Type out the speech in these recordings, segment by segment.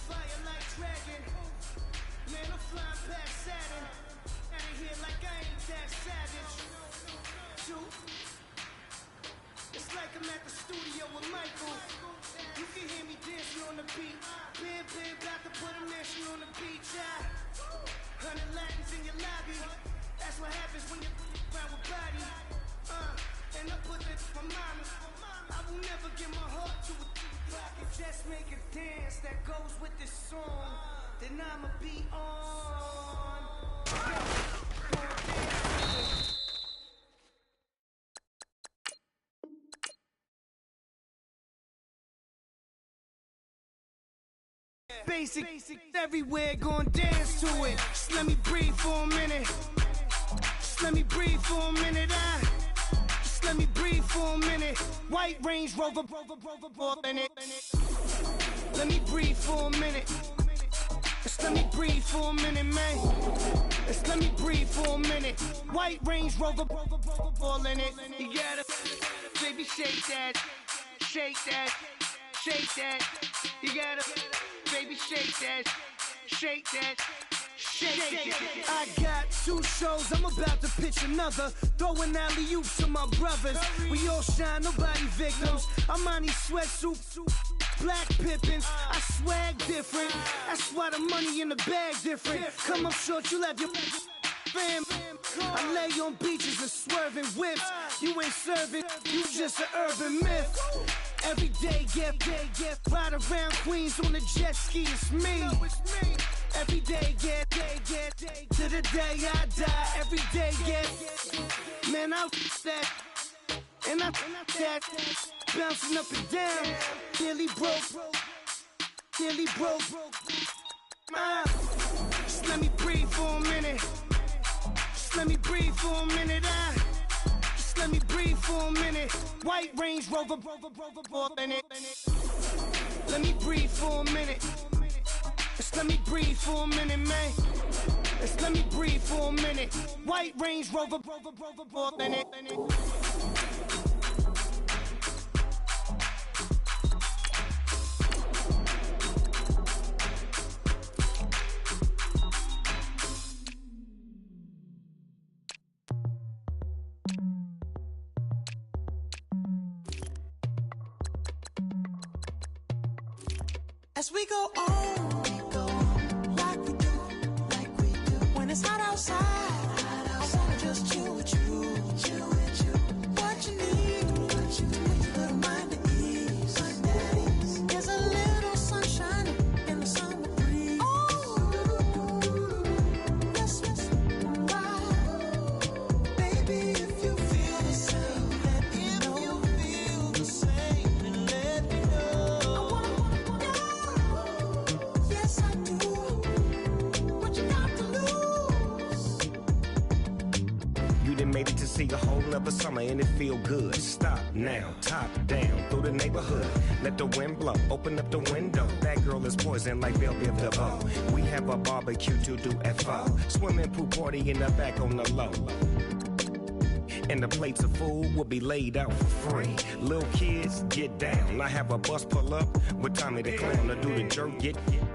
Fire like dragon. Man, I'm flying past Saturn. Out of here like I ain't that savage. Two. It's like I'm at the studio with Michael. You can hear me dancing on the beat. Bam, about to put a mansion on the beach. 100 Latins in your lobby. That's what happens when you around with body. And I put that to my mama. I will never give my heart to a if I can just make a dance that goes with this song, then I'ma be on. Basic everywhere, gon' dance to it. Just let me breathe for a minute. Just let me breathe for a minute. Just let me breathe for a minute. White Range Rover, in it. Let me breathe for a minute. Just let me breathe for a minute, man. Just let me breathe for a minute. White Range Rover, all in it. You gotta, baby, shake that, shake that, shake that. You gotta, baby, shake that, shake that. Shake. I got 2 shows, I'm about to pitch another. Throwing alley-oops to my brothers. We all shine, nobody victims. I'm on these sweatsuits, black pippins. I swag different. That's why the money in the bag different. Come up short, you'll have your fam. I lay on beaches and swerving whips. You ain't serving, you just an urban myth. Every day, get ride around Queens on a jet ski. It's me. Every day, get to the day I die. Every day, get man, I that and I that bouncing up and down. Nearly broke. Just let me breathe for a minute. Just let me breathe for a minute. Just let me breathe for a minute. White Range Rover, in it. Let me breathe for a minute. Just let me breathe for a minute, man. Just let me breathe for a minute. White Range Rover, in it. As we go on, like we do. When it's hot outside, I wanna just chill with you. What you need, a little mind at ease. There's a little sunshine in the summer breeze. Yes, right. Baby, if you feel the same, let me know. If you feel the same, then let me know. Yes, I do. What you got to lose? You done made it to see a whole nother summer and it feel good. Stop now, top down through the neighborhood. Let the wind blow, open up the window. That girl is poison like Velvet DeVoe. We have a barbecue to do at 4. Swimming pool party in the back on the low. And the plates of food will be laid out for free. Little kids, get down. I have a bus pull up with Tommy the Clown to do the jerk.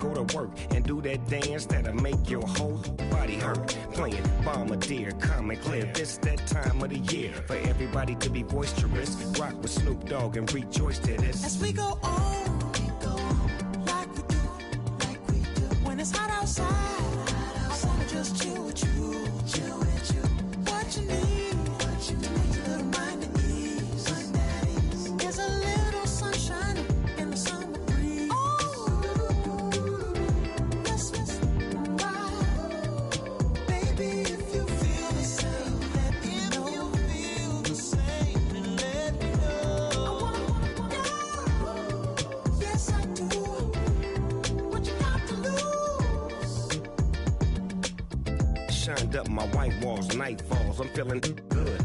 Go to work and do that dance that'll make your whole body hurt. Playing Bombardier, calm and clear. This that time of the year for everybody to be boisterous. Rock with Snoop Dogg and rejoice to this. As we go on, like we do. When it's hot outside, I wanna just chill with you. What you need, a little mind at ease. There's a little sunshine in the summer breeze. Yes, right. Baby, if you feel the same, let me know. If you feel the same, then let me know. Yes, I do. What you got to lose? Shined up my white walls, night falls. I'm feeling good.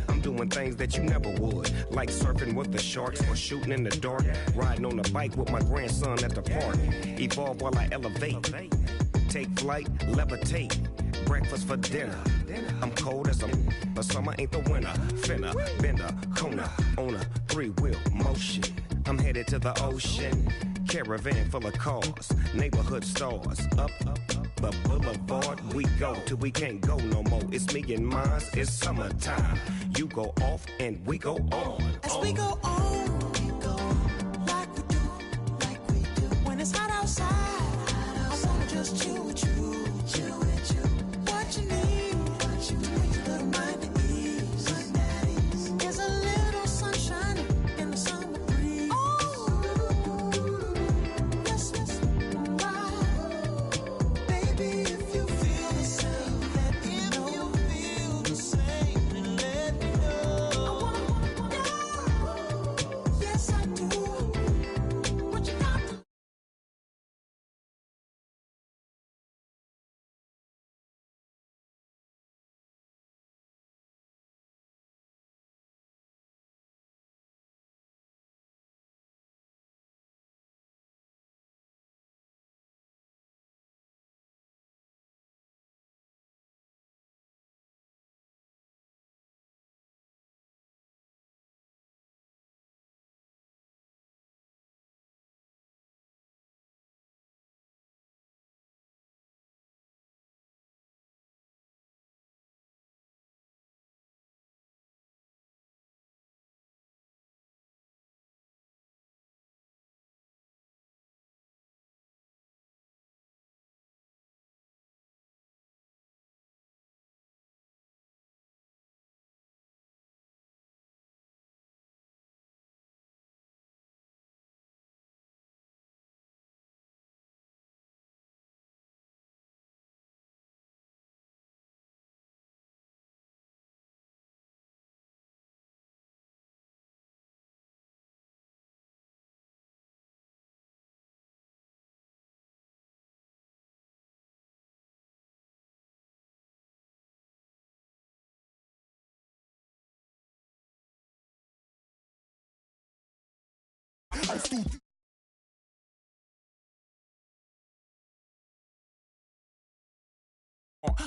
I'm doing things that you never would, like surfing with the sharks or shooting in the dark. Riding on a bike with my grandson at the park. Evolve while I elevate. Take flight, levitate. Breakfast for dinner. I'm cold as but summer ain't the winter. Finna, bender, Kona, on a 3-wheel motion. I'm headed to the ocean. Caravan full of cars, neighborhood stars. Up the boulevard we go till we can't go no more. It's me and mine, it's summertime. You go off and we go on. As we go on, like we do. When it's hot outside, I wanna just chill with you. What you need, a little mind at ease. There's a little sunshine in the summer breeze. Yes, baby, if you feel the same, let me know. If you feel the same, then let me know. I wanna know. Yes, I do. What you got to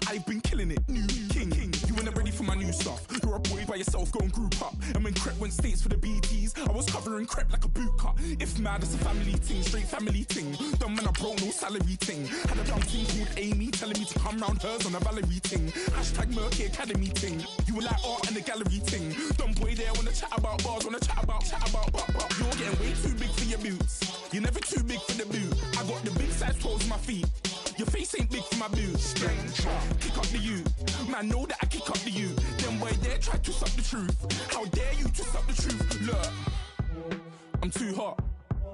I've been killing it, new king. You ain't ready for my new stuff. You're a boy by yourself, go and group up. And when Crep went states for the BTs, I was covering Crep like a boot cut. If mad, it's a family ting, straight family ting. Dumb man, I broke no salary ting. Had a dumb ting called Amy telling me to come round hers on a Valerie ting. Hashtag Murky Academy ting. You were like art and the gallery ting. Dumb boy there wanna chat about bars, wanna chat about. You're getting way too big for your boots. You're never too big for the boot. I got the big size toes on my feet. Your face ain't big for my boots. Kick up the you. Man, know that I kick up the you. Them boy there try to suck the truth. How dare you to suck the truth? Look, I'm too hot.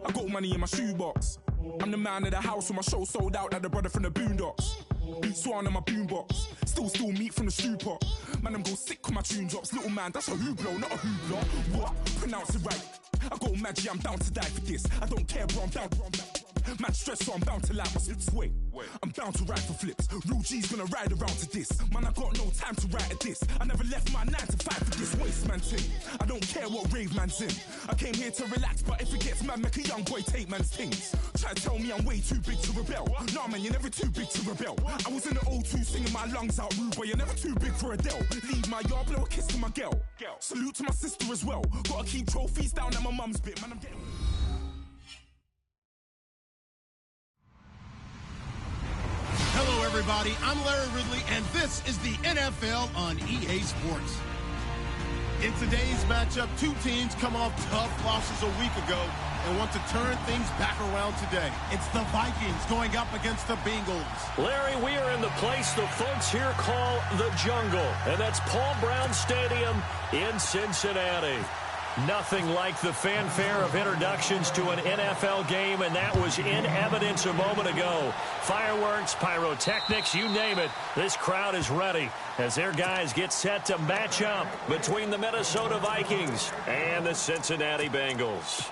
I got money in my shoebox. I'm the man of the house when my show sold out like the brother from the Boondocks. Beat Swan in my boombox. Still meat from the stew pot. Man, I'm go sick when my tune drops. Little man, that's a hooplo, not a hoopla. What? Pronounce it right. I got magic, I'm down to die for this. I don't care, bro, I'm down. Man stressed, so I'm bound to like my slips. Wait, I'm bound to ride for flips. Real G's gonna ride around to this. Man, I got no time to write at this. I never left my 9 to 5 for this waste man thing. I don't care what rave man's in. I came here to relax, but if it gets mad, make a young boy take man's things. Try to tell me I'm way too big to rebel. Nah, man, you're never too big to rebel. I was in the O2 singing my lungs out rude, but you're never too big for Adele. Leave my yard, blow a kiss to my girl. Salute to my sister as well. Gotta keep trophies down at my mum's bit. Man, I'm getting... Hello, everybody. I'm Larry Ridley, and this is the NFL on EA Sports. In today's matchup, two teams come off tough losses a week ago and want to turn things back around today. It's the Vikings going up against the Bengals. Larry, we are in the place the folks here call the Jungle, and that's Paul Brown Stadium in Cincinnati. Nothing like the fanfare of introductions to an NFL game, and that was in evidence a moment ago. Fireworks, pyrotechnics, you name it. This crowd is ready as their guys get set to match up between the Minnesota Vikings and the Cincinnati Bengals.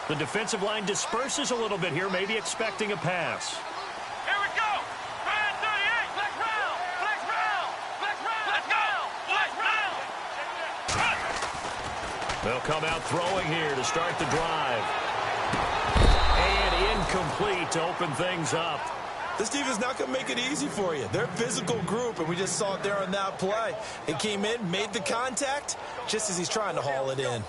The defensive line disperses a little bit here, maybe expecting a pass. Here we go! Man 38! Flex round! Flex round! Flex round! Let's go! Flex round! They'll come out throwing here to start the drive. And incomplete to open things up. This defense not going to make it easy for you. They're a physical group, and we just saw it there on that play. It came in, made the contact, just as he's trying to haul it in.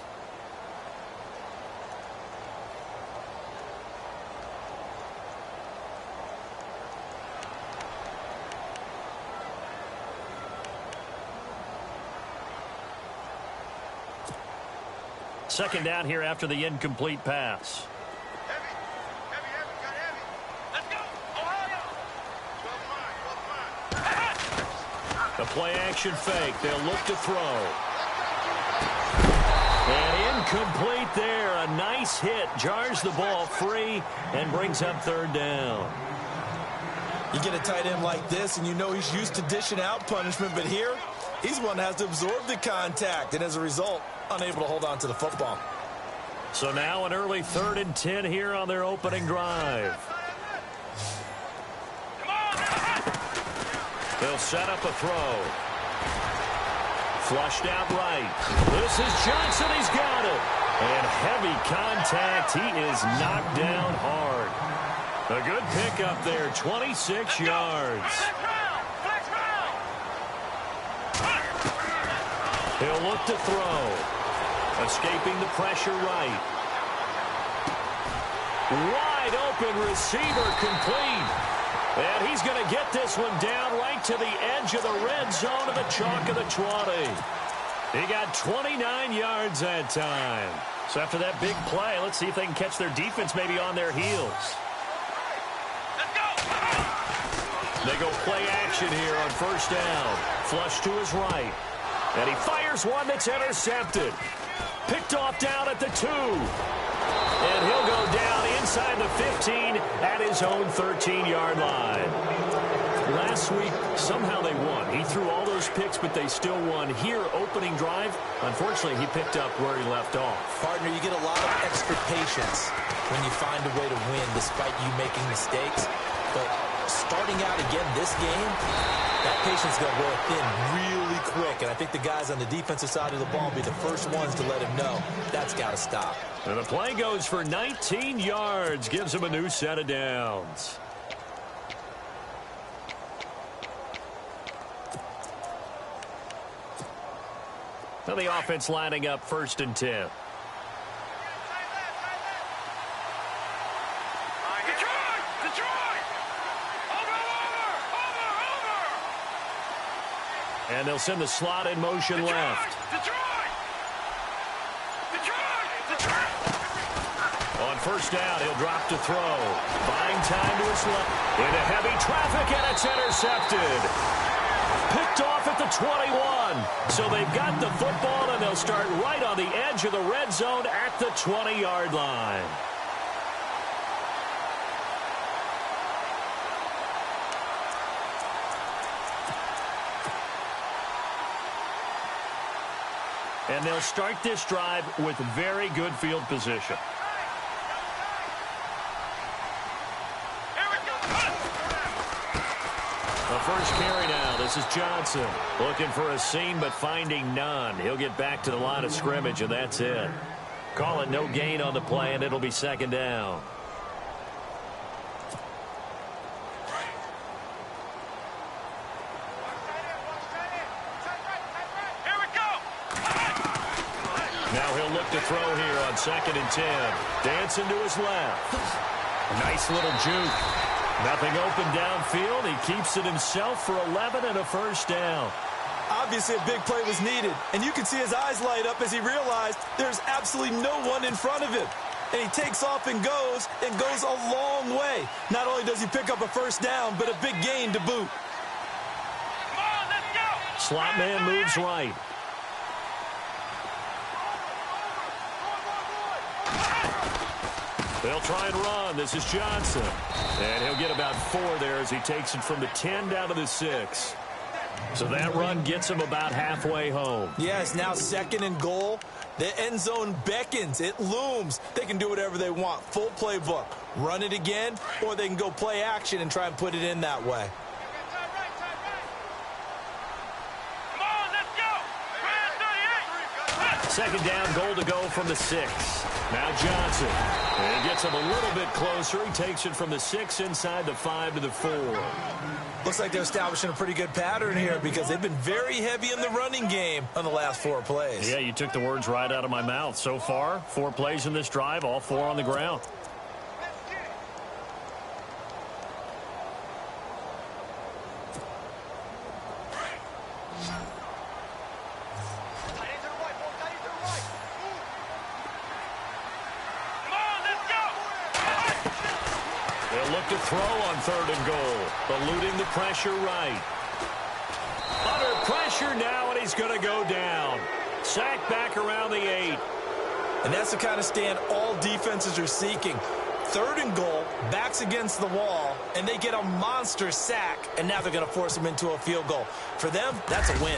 second down here after the incomplete pass. A play-action fake. They'll look to throw. And incomplete there. A nice hit. Jars the ball free and brings up third down. You get a tight end like this, and you know he's used to dishing out punishment, but here, he's one that has to absorb the contact, and as a result, unable to hold on to the football. So now an early 3rd and 10 here on their opening drive. They'll set up a throw. Flushed out right. This is Johnson. He's got it. And heavy contact. He is knocked down hard. A good pickup there. 26 yards. He'll look to throw. Escaping the pressure right. Wide open receiver complete. And he's going to get this one down right to the edge of the red zone of the chalk of the 20. He got 29 yards that time. So after that big play, let's see if they can catch their defense maybe on their heels. They go play action here on first down. Flush to his right. And he fires one that's intercepted. Picked off down at the 2. And he'll go down inside the 15 at his own 13-yard line. Last week, somehow they won. He threw all those picks, but they still won. Here, opening drive, unfortunately, he picked up where he left off. Partner, you get a lot of extra patience when you find a way to win despite you making mistakes. But starting out again this game, that patience is going to wear thin really quick. And I think the guys on the defensive side of the ball will be the first ones to let him know that's got to stop. And the play goes for 19 yards. Gives him a new set of downs. Now the offense lining up 1st and 10. And they'll send the slot in motion left. On first down, he'll drop to throw. Buying time to his left. Into heavy traffic, and it's intercepted. Picked off at the 21. So they've got the football, and they'll start right on the edge of the red zone at the 20-yard line. And they'll start this drive with very good field position. The first carry now. This is Johnson. Looking for a seam, but finding none. He'll get back to the line of scrimmage, and that's it. Call it no gain on the play, and it'll be second down. Now he'll look to throw here on 2nd and 10. Dancing to his left. Nice little juke. Nothing open downfield. He keeps it himself for 11 and a first down. Obviously, a big play was needed, and you can see his eyes light up as he realized there's absolutely no one in front of him. And he takes off and goes a long way. Not only does he pick up a first down, but a big gain to boot. Come on, let's go. Slot man moves right. They'll try and run. This is Johnson. And he'll get about 4 there as he takes it from the 10 down to the 6. So that run gets him about halfway home. Yes, now 2nd and goal. The end zone beckons. It looms. They can do whatever they want. Full playbook. Run it again, or they can go play action and try and put it in that way. Come on, let's go. 38. Second down, goal to go from the 6. Now Johnson. And he gets him a little bit closer. He takes it from the 6 inside the 5 to the 4. Looks like they're establishing a pretty good pattern here because they've been very heavy in the running game on the last 4 plays. Yeah, you took the words right out of my mouth. So far, 4 plays in this drive, all 4 on the ground. They'll look to throw on 3rd and goal. Eluding the pressure right. Under pressure now, and he's going to go down. Sacked back around the 8. And that's the kind of stand all defenses are seeking. 3rd and goal, backs against the wall, and they get a monster sack, and now they're going to force them into a field goal. For them, that's a win.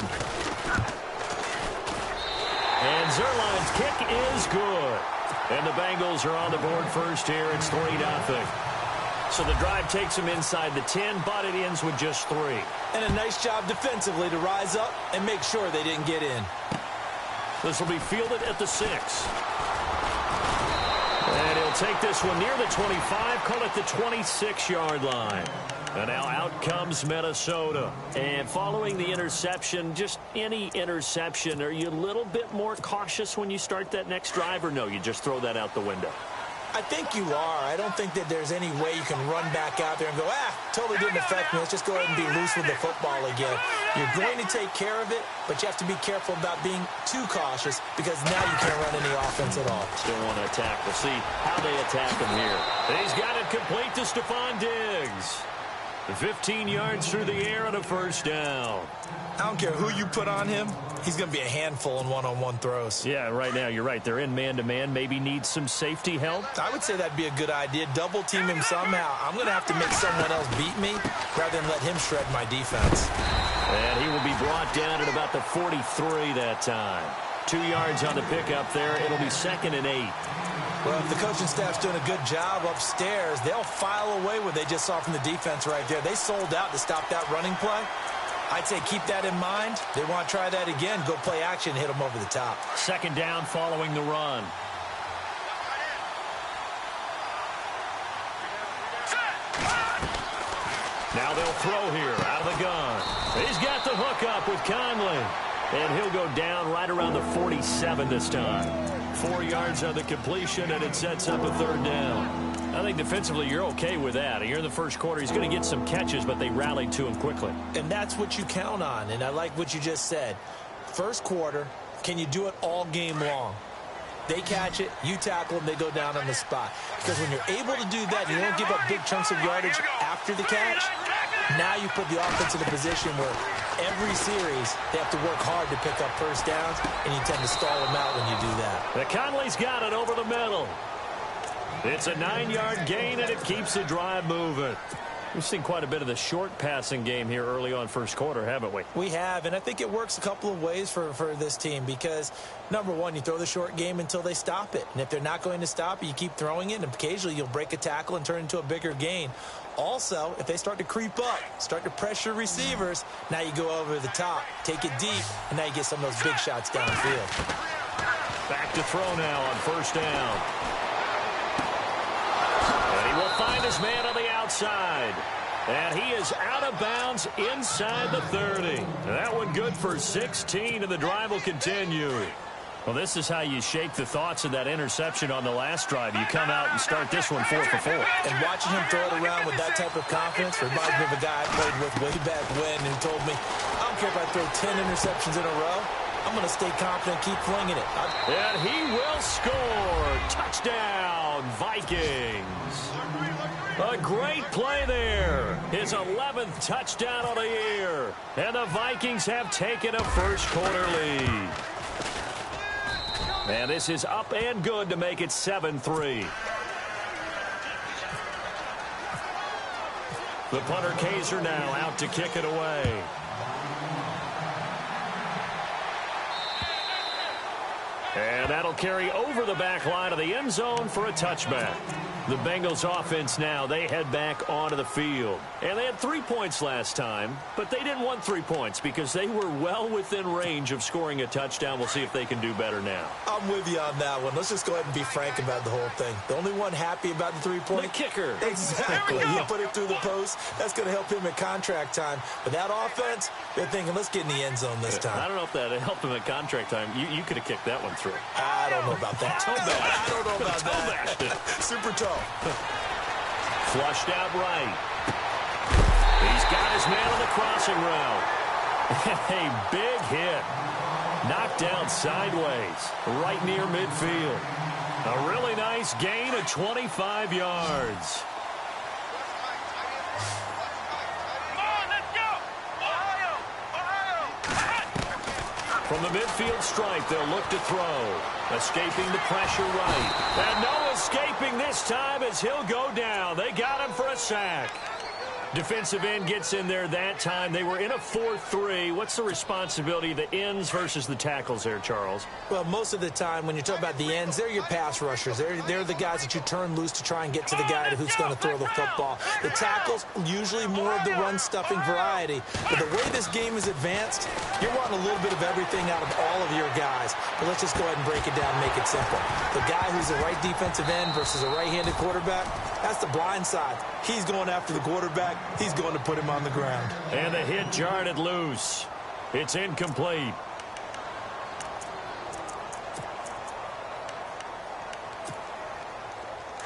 And Zerline's kick is good. And the Bengals are on the board first here. It's 3-0. So the drive takes them inside the 10, but it ends with just 3. And a nice job defensively to rise up and make sure they didn't get in. This will be fielded at the 6. And he'll take this one near the 25, call it the 26-yard line. And now out comes Minnesota. And following the interception, just any interception, are you a little bit more cautious when you start that next drive, or no, you just throw that out the window? I think you are. I don't think that there's any way you can run back out there and go, totally didn't affect me. Let's just go ahead and be loose with the football again. You're going to take care of it, but you have to be careful about being too cautious because now you can't run any offense at all. Still want to attack. We'll see how they attack him here. And he's got it complete to Stephon Diggs. 15 yards through the air and a 1st down. I don't care who you put on him. He's going to be a handful in one-on-one throws. Yeah, right now, you're right. They're in man-to-man. Maybe need some safety help. I would say that'd be a good idea. Double team him somehow. I'm going to have to make someone else beat me rather than let him shred my defense. And he will be brought down at about the 43 that time. 2 yards on the pickup there. It'll be 2nd and 8. Well, if the coaching staff's doing a good job upstairs, they'll file away what they just saw from the defense right there. They sold out to stop that running play. I'd say keep that in mind. They want to try that again. Go play action, hit them over the top. 2nd down following the run. Now they'll throw here out of the gun. He's got the hook up with Conley. And he'll go down right around the 47 this time. 4 yards on the completion, and it sets up a 3rd down. I think defensively you're okay with that. Here in the first quarter, he's going to get some catches, but they rallied to him quickly. And that's what you count on, and I like what you just said. First quarter, can you do it all game long? They catch it, you tackle them, they go down on the spot. Because when you're able to do that, you don't give up big chunks of yardage after the catch, now you put the offense in a position where every series they have to work hard to pick up 1st downs, and you tend to stall them out when you do that. The Conley's got it over the middle. It's a 9-yard gain, and it keeps the drive moving. We've seen quite a bit of the short passing game here early on first quarter, haven't we? We have, and I think it works a couple of ways for this team because, number one, you throw the short game until they stop it. And if they're not going to stop it, you keep throwing it, and occasionally you'll break a tackle and turn it into a bigger gain. Also, if they start to creep up, start to pressure receivers, now you go over the top, take it deep, and now you get some of those big shots downfield. Back to throw now on 1st down. And he will find his man on the outside. And he is out of bounds inside the 30. That one good for 16, and the drive will continue. Well, this is how you shake the thoughts of that interception on the last drive. You come out and start this one 4 for 4. And watching him throw it around with that type of confidence reminds me of a guy I played with way back when who told me, I don't care if I throw 10 interceptions in a row. I'm going to stay confident, keep flinging it. And he will score. Touchdown, Vikings. A great play there. His 11th touchdown of the year. And the Vikings have taken a first quarter lead. And this is up and good to make it 7-3. The punter Kaiser now out to kick it away. And that'll carry over the back line of the end zone for a touchback. The Bengals offense now, they head back onto the field. And they had 3 points last time, but they didn't want 3 points because they were well within range of scoring a touchdown. We'll see if they can do better now. I'm with you on that one. Let's just go ahead and be frank about the whole thing. The only one happy about the 3-point. The kicker. Exactly. You put it through the post. That's going to help him at contract time. But that offense, they're thinking, let's get in the end zone this time. I don't know if that helped him at contract time. You could have kicked that one through. I don't know about that. I don't know about that. Super toe. Flushed out right. He's got his man on the crossing route. A big hit. Knocked down sideways, right near midfield. A really nice gain of 25 yards. From the midfield stripe, they'll look to throw. Escaping the pressure right. And no escaping this time as he'll go down. They got him for a sack. Defensive end gets in there that time. They were in a 4-3. What's the responsibility of the ends versus the tackles there, Charles? Well, most of the time when you talk about the ends, they're your pass rushers. They're the guys that you turn loose to try and get to the guy who's going to throw the football. The tackles, usually more of the run-stuffing variety. But the way this game is advanced, you're wanting a little bit of everything out of all of your guys. But let's just go ahead and break it down and make it simple. The guy who's a right defensive end versus a right-handed quarterback, that's the blind side. He's going after the quarterback. He's going to put him on the ground. And the hit jarred it loose. It's incomplete.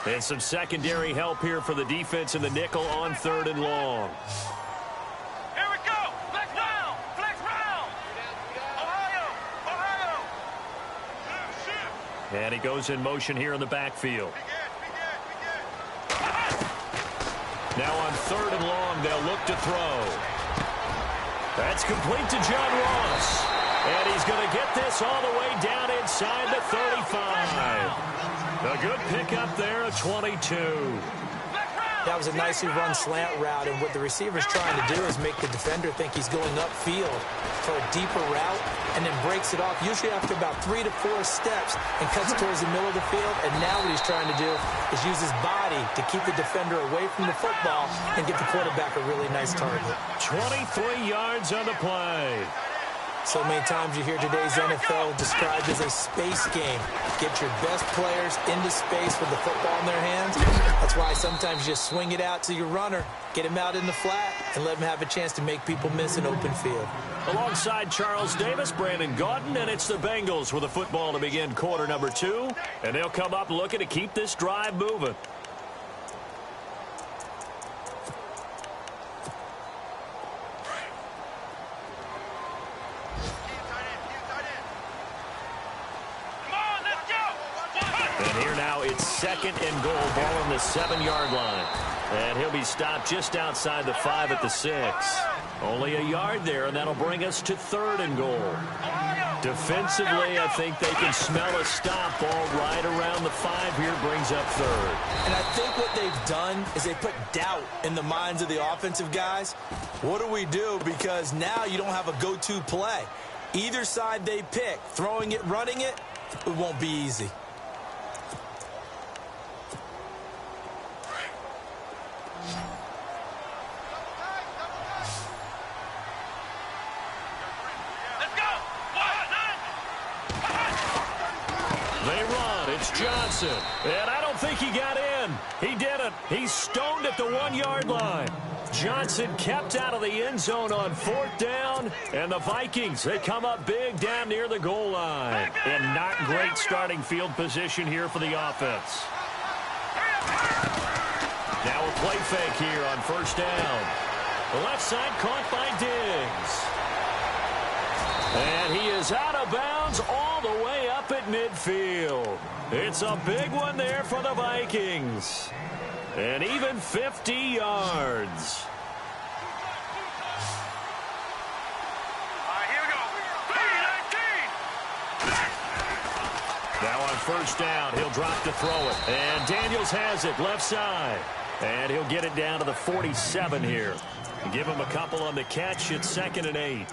And some secondary help here for the defense in the nickel on 3rd and long. Here we go. Flex round. Flex round. Ohio. And he goes in motion here in the backfield. Now on 3rd and long, they'll look to throw. That's complete to John Ross. And he's going to get this all the way down inside the 35. A good pickup there at 22. That was a nicely run slant route, and what the receiver's trying to do is make the defender think he's going upfield for a deeper route, and then breaks it off, usually after about 3 to 4 steps, and cuts towards the middle of the field. And now what he's trying to do is use his body to keep the defender away from the football and get the quarterback a really nice target. 23 yards on the play. So many times you hear today's NFL described as a space game. Get your best players into space with the football in their hands. That's why sometimes you just swing it out to your runner, get him out in the flat, and let him have a chance to make people miss an open field. Alongside Charles Davis, Brandon Gaudin, and it's the Bengals with the football to begin quarter number 2. And they'll come up looking to keep this drive moving. It's 2nd and goal, ball on the 7-yard line. And he'll be stopped just outside the 5 at the 6. Only a yard there, and that'll bring us to 3rd and goal. Defensively, I think they can smell a stop ball right around the 5 here, brings up 3rd. And I think what they've done is they put doubt in the minds of the offensive guys. What do we do? Because now you don't have a go-to play. Either side they pick, throwing it, running it, it won't be easy. Johnson, and I don't think he got in. He didn't. He's stoned at the 1-yard line. Johnson kept out of the end zone on 4th down, and the Vikings, they come up big down near the goal line. And not great starting field position here for the offense. Now a play fake here on 1st down. The left side caught by Diggs. And he is out of bounds all the way up at midfield. It's a big one there for the Vikings. And even 50 yards. All right, here we go. 19. Now on 1st down, he'll drop to throw it. And Daniels has it left side. And he'll get it down to the 47 here. Give him a couple on the catch. It's 2nd and 8.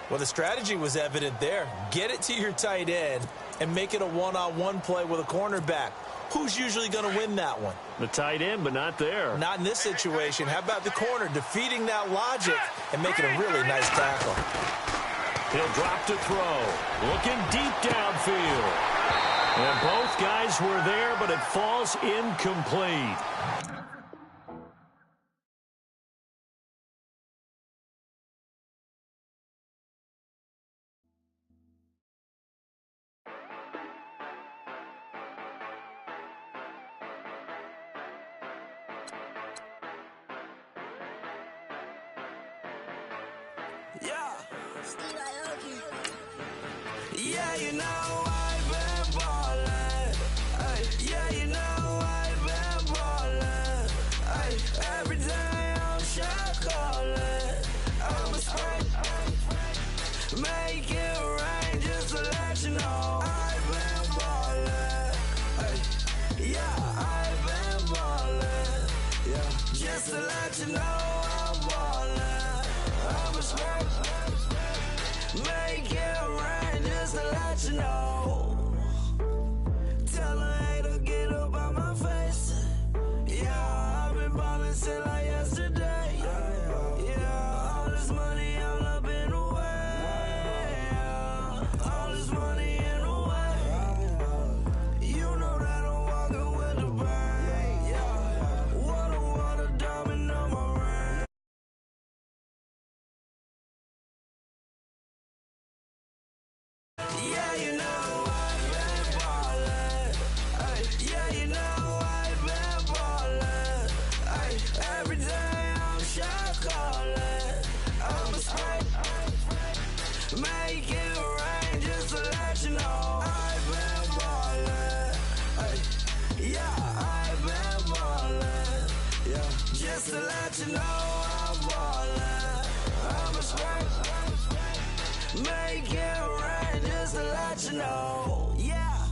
Well, the strategy was evident there. Get it to your tight end and make it a one-on-one play with a cornerback. Who's usually going to win that one? The tight end, but not there. Not in this situation. How about the corner defeating that logic and making a really nice tackle? He'll drop to throw. Looking deep downfield. And both guys were there, but it falls incomplete. Yeah, you know I've been ballin'. Yeah, you know I've been ballin'. Every day I'm shot callin'. I'm a spray. Make it rain Just to let you know I'm ballin'. I'm a smack. Make it rain just to let you know. Tell a hater get up out my face. Yeah, I've been ballin' since like yesterday. Yeah, all this money all up in the way. All this money in the way. You know that I'm walking with the bang. Yeah, water, diamond on my ring. Yeah, you know I've been ballin'. Ay, yeah, you know I've been ballin'. Ay, every day I'm shot callin'. I'm a spray. Make it rain just to let you know I've been ballin'. Ay, yeah, I've been ballin'. Yeah, just to let you know I'm ballin'. I'm a spray. Make it rain just to let you know. Yeah,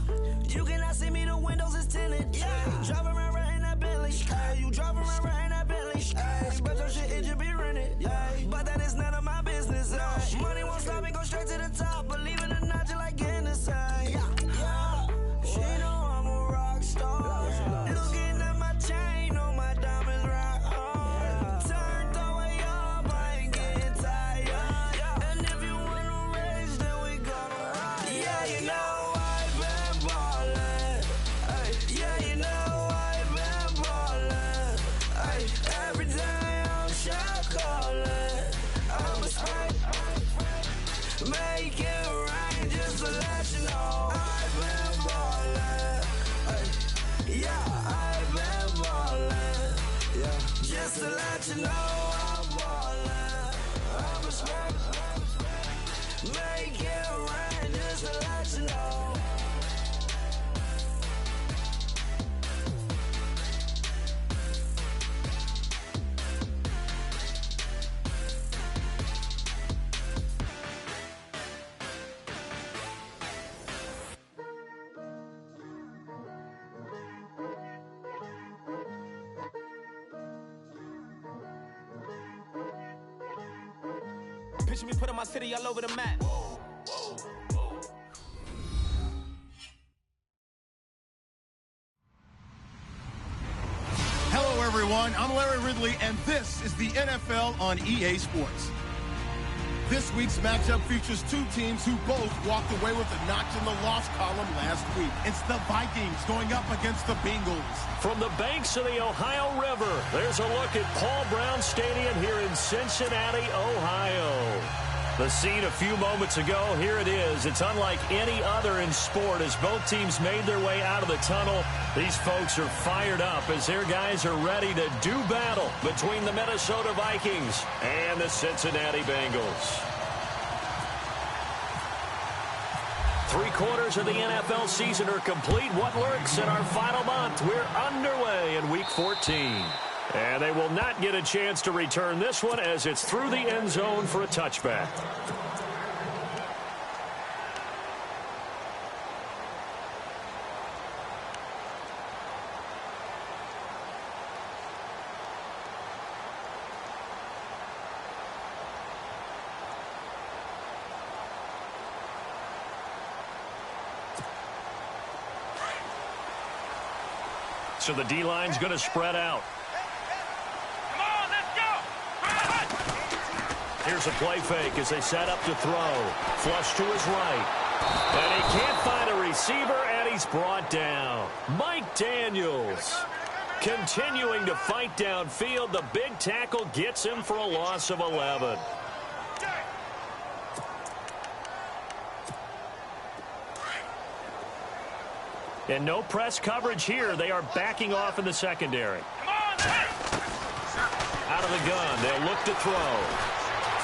you cannot see me, the windows is tinted. Yeah, driving around right in that Bentley. Ay, you driving around right in that Bentley. Ay, but your shit, it just be rented. Ay, but that is none of my business. Ay, money won't stop me, go straight to the top. Believe it or not, you like getting the same. Yeah, she know I'm a rock star. Looking at my chain, on my diamonds rock hard. Turned the way up, I ain't getting tired. And if you wanna race, then we gonna ride. Yeah, you know I've been ballin'. Ay, yeah, you know I've been ballin'. Ay, every day I'm shot callin'. I'm a spray. Make it rain just to let you know I've been ballin'. Ay, yeah, I've been ballin'. Yeah, just to let you know I'm ballin'. I'm a spray. Make it rain just to let you know. Picture me putting my city all over the map. Hello, everyone. I'm Larry Ridley, and this is the NFL on EA Sports. This week's matchup features two teams who both walked away with a notch in the loss column last week. It's the Vikings going up against the Bengals. From the banks of the Ohio River, there's a look at Paul Brown Stadium here in Cincinnati, Ohio. The scene a few moments ago, here it is. It's unlike any other in sport as both teams made their way out of the tunnel. These folks are fired up as their guys are ready to do battle between the Minnesota Vikings and the Cincinnati Bengals. 3/4 of the NFL season are complete. What lurks in our final month? We're underway in Week 14. And they will not get a chance to return this one as it's through the end zone for a touchback. So the D-line's going to spread out. Here's a play fake as they set up to throw. Flush to his right. And he can't find a receiver, and he's brought down. Mike Daniels continuing to fight downfield. The big tackle gets him for a loss of 11. And no press coverage here. They are backing off in the secondary. Out of the gun. They'll look to throw.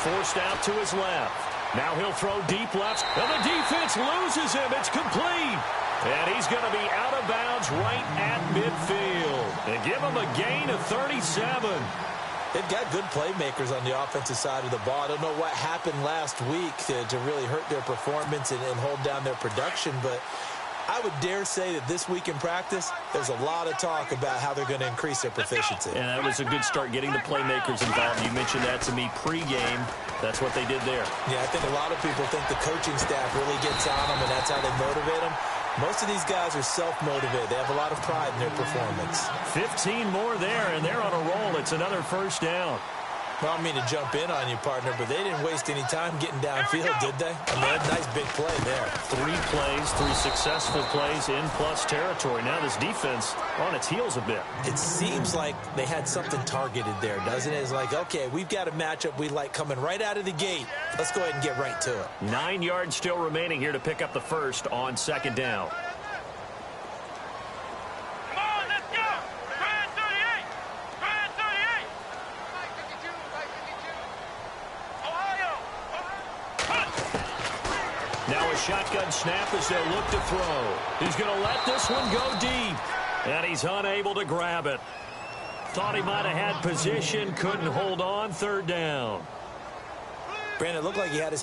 Forced out to his left. Now he'll throw deep left. And the defense loses him. It's complete. And he's going to be out of bounds right at midfield. And give him a gain of 37. They've got good playmakers on the offensive side of the ball. I don't know what happened last week to really hurt their performance and hold down their production, but I would dare say that this week in practice, there's a lot of talk about how they're going to increase their proficiency. And that was a good start, getting the playmakers involved. You mentioned that to me pregame. That's what they did there. Yeah, I think a lot of people think the coaching staff really gets on them, and that's how they motivate them. Most of these guys are self-motivated. They have a lot of pride in their performance. 15 more there, and they're on a roll. It's another first down. Well, I don't mean to jump in on you, partner, but they didn't waste any time getting downfield, did they? I mean, they had a nice big play there. 3 plays, 3 successful plays in plus territory. Now this defense on its heels a bit. It seems like they had something targeted there, doesn't it? It's like, okay, we've got a matchup we like coming right out of the gate. Let's go ahead and get right to it. 9 yards still remaining here to pick up the first on second down. Now a shotgun snap as they'll look to throw. He's going to let this one go deep, and he's unable to grab it. Thought he might have had position, couldn't hold on, third down. Brandon, it looked like he had his...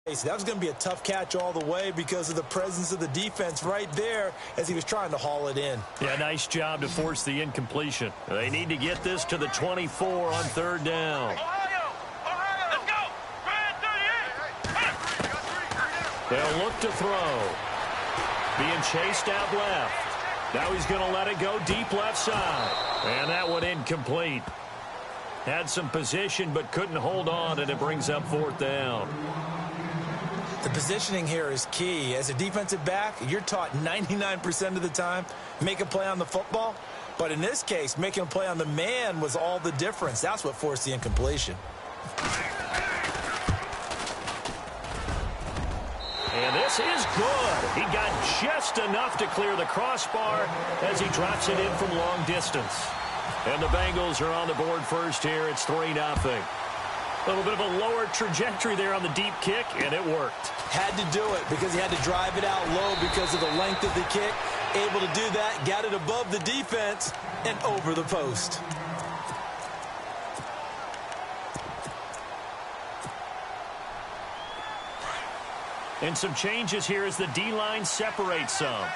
That was going to be a tough catch all the way because of the presence of the defense right there as he was trying to haul it in. Yeah, nice job to force the incompletion. They need to get this to the 24 on third down. They'll look to throw. Being chased out left. Now he's going to let it go deep left side. And that one incomplete. Had some position but couldn't hold on, and it brings up fourth down. The positioning here is key. As a defensive back, you're taught 99% of the time, make a play on the football. But in this case, making a play on the man was all the difference. That's what forced the incompletion. And this is good. He got just enough to clear the crossbar as he drops it in from long distance. And the Bengals are on the board first here. It's 3-0. A little bit of a lower trajectory there on the deep kick, and it worked. Had to do it because he had to drive it out low because of the length of the kick. Able to do that, got it above the defense and over the post. And some changes here as the D-line separates some.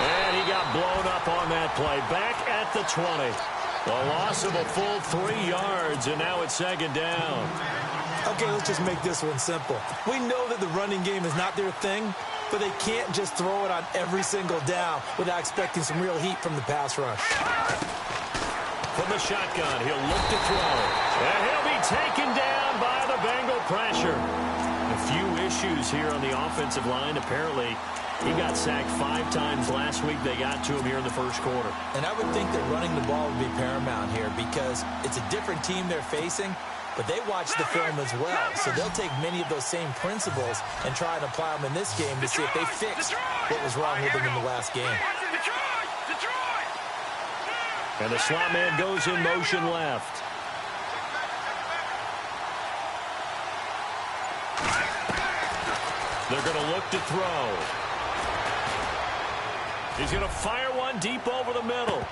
And he got blown up on that play. Back at the 20. The loss of a full 3 yards, and now it's second down. Okay, let's just make this one simple. We know that the running game is not their thing, but they can't just throw it on every single down without expecting some real heat from the pass rush. From the shotgun, he'll look to throw. And he'll be taken down by the Bengal pressure. A few issues here on the offensive line. Apparently, he got sacked 5 times last week. They got to him here in the first quarter. And I would think that running the ball would be paramount here because it's a different team they're facing, but they watch the film as well. So they'll take many of those same principles and try and apply them in this game to see if they fix what was wrong with them in the last game. And the slot man goes in motion left. They're going to look to throw. He's going to fire one deep over the middle.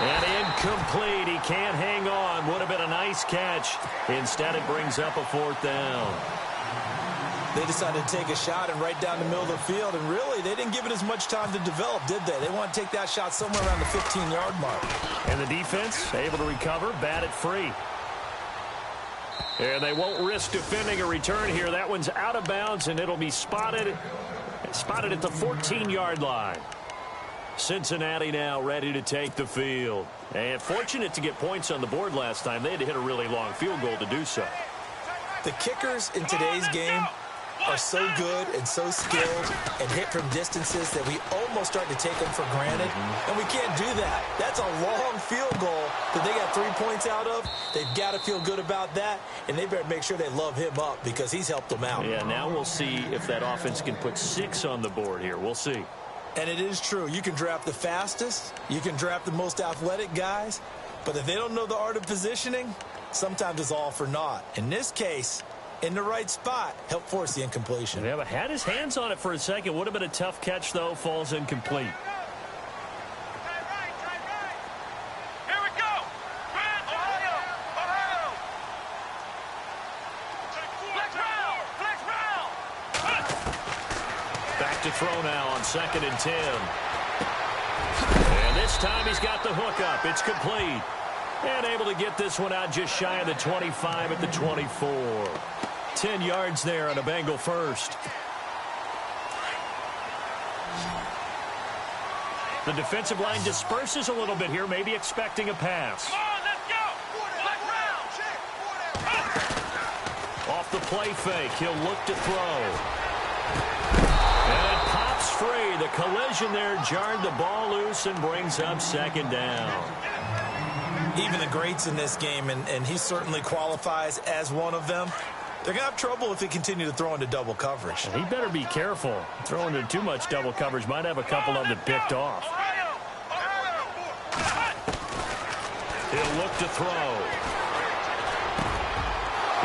And incomplete. He can't hang on. Would have been a nice catch. Instead, it brings up a fourth down. They decided to take a shot and right down the middle of the field, and really, they didn't give it as much time to develop, did they? They want to take that shot somewhere around the 15-yard mark. And the defense able to recover, bat it free. And they won't risk defending a return here. That one's out of bounds, and it'll be spotted at the 14-yard line. Cincinnati now ready to take the field. And fortunate to get points on the board last time. They had to hit a really long field goal to do so. The kickers in today's game are so good and so skilled and hit from distances that we almost start to take them for granted. And we can't do that. That's a long field goal that they got 3 points out of. They've got to feel good about that, and they better make sure they love him up because he's helped them out. Yeah, now we'll see if that offense can put 6 on the board here. We'll see. And it is true. You can draft the fastest. You can draft the most athletic guys. But if they don't know the art of positioning, sometimes it's all for naught. In this case, in the right spot, help force the incompletion. Yeah, but had his hands on it for a second. Would have been a tough catch, though. Falls incomplete. Here we go. Back to throw now on 2nd and 10. And this time he's got the hook up. It's complete. And able to get this one out just shy of the 25 at the 24. 10 yards there on a Bengal first. The defensive line disperses a little bit here, maybe expecting a pass. Come on, let's go. Off the play fake, he'll look to throw. And it pops free. The collision there jarred the ball loose and brings up 2nd down. Even the greats in this game, and he certainly qualifies as one of them, they're going to have trouble if they continue to throw into double coverage. He better be careful. Throwing into too much double coverage might have a couple of them picked off. He'll look to throw.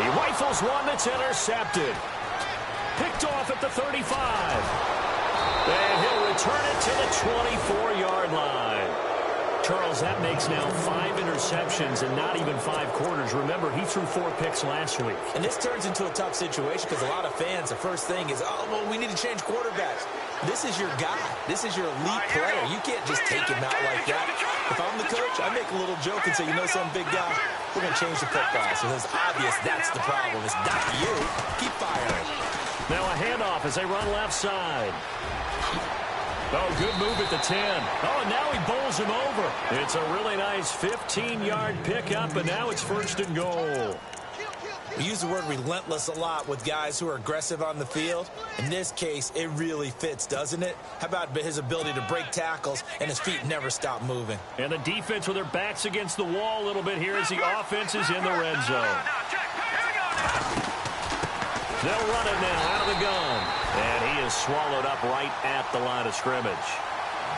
He rifles one that's intercepted. Picked off at the 35. And he'll return it to the 24-yard line. Charles, that makes now 5 interceptions and not even 5 quarters. Remember, he threw 4 picks last week. And this turns into a tough situation because a lot of fans, the first thing is, oh, well, we need to change quarterbacks. This is your guy. This is your elite player. You can't just take him out like that. If I'm the coach, I make a little joke and say, you know some big guy, we're going to change the football. So it's obvious that's the problem. It's not you. Keep firing. Now a handoff as they run left side. Oh, good move at the 10. Oh, and now he bowls him over. It's a really nice 15-yard pickup, and now it's 1st and goal. We use the word relentless a lot with guys who are aggressive on the field. In this case, it really fits, doesn't it? How about his ability to break tackles and his feet never stop moving? And the defense with their backs against the wall a little bit here as the offense is in the red zone. They'll run it now out of the gun. And he is swallowed up right at the line of scrimmage.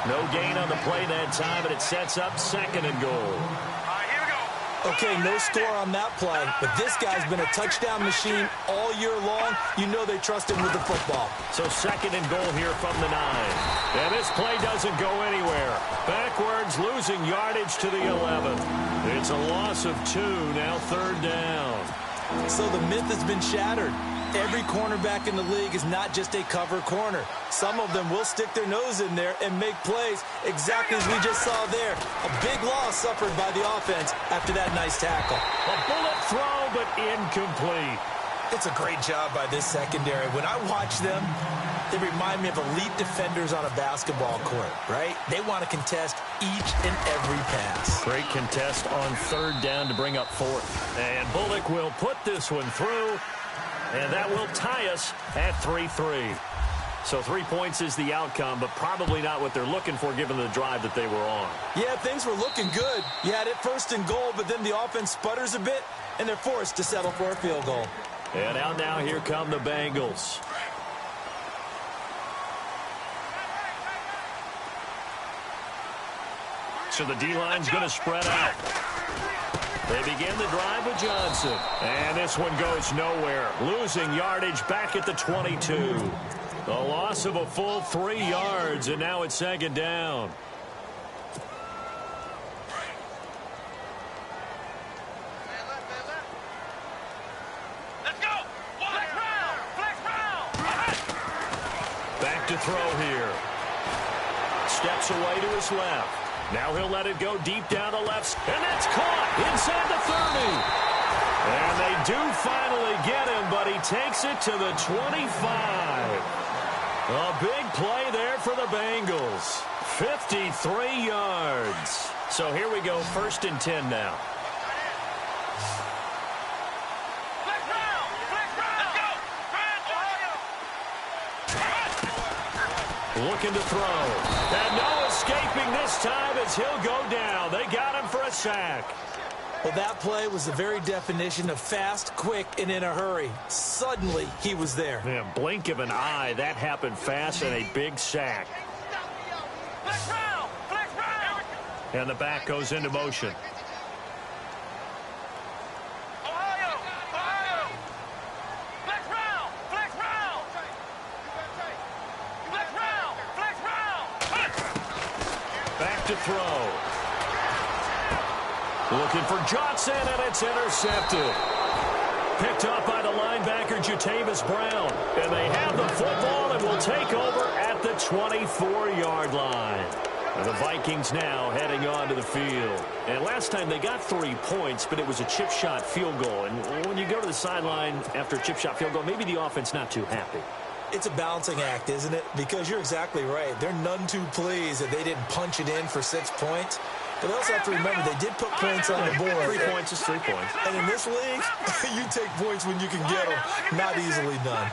No gain on the play that time, and it sets up 2nd and goal. Okay, no score on that play, but this guy's been a touchdown machine all year long. You know they trust him with the football. So 2nd and goal here from the 9. And this play doesn't go anywhere. Backwards, losing yardage to the 11. It's a loss of 2, now 3rd down. So the myth has been shattered. Every cornerback in the league is not just a cover corner. Some of them will stick their nose in there and make plays exactly as we just saw there. A big loss suffered by the offense after that nice tackle. A bullet throw, but incomplete. It's a great job by this secondary. When I watch them, they remind me of elite defenders on a basketball court, right? They want to contest each and every pass. Great contest on 3rd down to bring up 4th. And Bullock will put this one through. And that will tie us at 3-3. So 3 points is the outcome, but probably not what they're looking for given the drive that they were on. Yeah, things were looking good. You had it 1st and goal, but then the offense sputters a bit, and they're forced to settle for a field goal. And out now, here come the Bengals. So the D-line's going to spread out. They begin the drive with Johnson. And this one goes nowhere. Losing yardage back at the 22. A loss of a full 3 yards, and now it's 2nd down. Let's go. Flex round. Flex round. Back to throw here. Steps away to his left. Now he'll let it go deep down the left. And that's caught inside the 30. And they do finally get him, but he takes it to the 25. A big play there for the Bengals. 53 yards. So here we go, 1st and 10 now. Flex round. Flex round. Let's go. Looking to throw. And no escaping this time as he'll go down. They got him for a sack. Well, that play was the very definition of fast, quick, and in a hurry. Suddenly, he was there. Man, blink of an eye, that happened fast and a big sack. Flex round. Flex round. And the back goes into motion. Ohio. Flex round. Flex round. Flex round. Flex round. Back to throw. Looking for Johnson, and it's intercepted. Picked up by the linebacker, Jatavis Brown. And they have the football and will take over at at the 24-yard line. And the Vikings now heading onto the field. And last time they got 3 points, but it was a chip shot field goal. And when you go to the sideline after a chip shot field goal, maybe the offense not too happy. It's a balancing act, isn't it? Because you're exactly right. They're none too pleased that they didn't punch it in for 6 points. But they also have to remember they did put points on the board. 3 points is 3 points. And in this league, you take points when you can get them. Not easily done.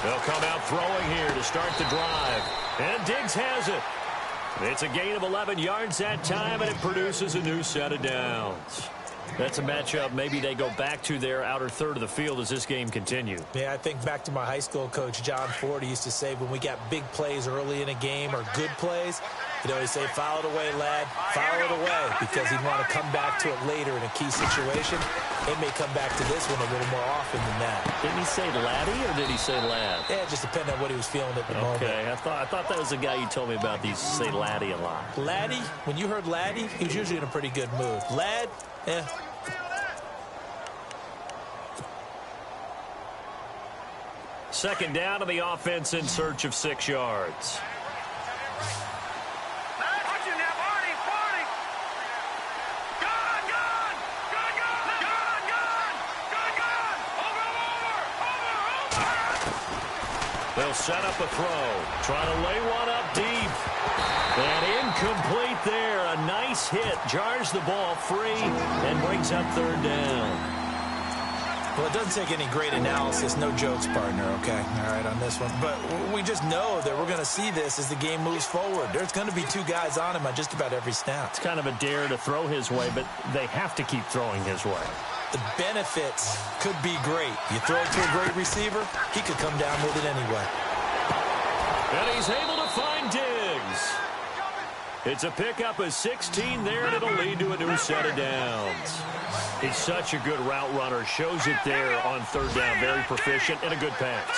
They'll come out throwing here to start the drive. And Diggs has it. It's a gain of 11 yards that time, and it produces a new set of downs. That's a matchup maybe they go back to their outer third of the field as this game continues. Yeah, I think back to my high school coach, John Ford. He used to say when we got big plays early in a game or good plays, you know, he'd say, foul it away, lad, foul it away, because he'd want to come back to it later in a key situation. It may come back to this one a little more often than that. Didn't he say laddie or did he say lad? Yeah, it just depended on what he was feeling at the moment. Okay, I thought that was the guy you told me about. He used to say laddie a lot. Laddie, when you heard laddie, he was usually in a pretty good mood. Lad, yeah. Second down to the offense in search of 6 yards. They'll set up a throw. Trying to lay one up deep. And incomplete there. A nice hit. Jars the ball free and brings up third down. Well, it doesn't take any great analysis. No jokes, partner, okay? All right, on this one. But we just know that we're going to see this as the game moves forward. There's going to be 2 guys on him on just about every snap. It's kind of a dare to throw his way, but they have to keep throwing his way. The benefits could be great. You throw it to a great receiver, he could come down with it anyway. And he's able to find Diggs. It's a pickup of 16 there, and it'll lead to a new set of downs. He's such a good route runner. Shows it there on third down. Very proficient and a good pass.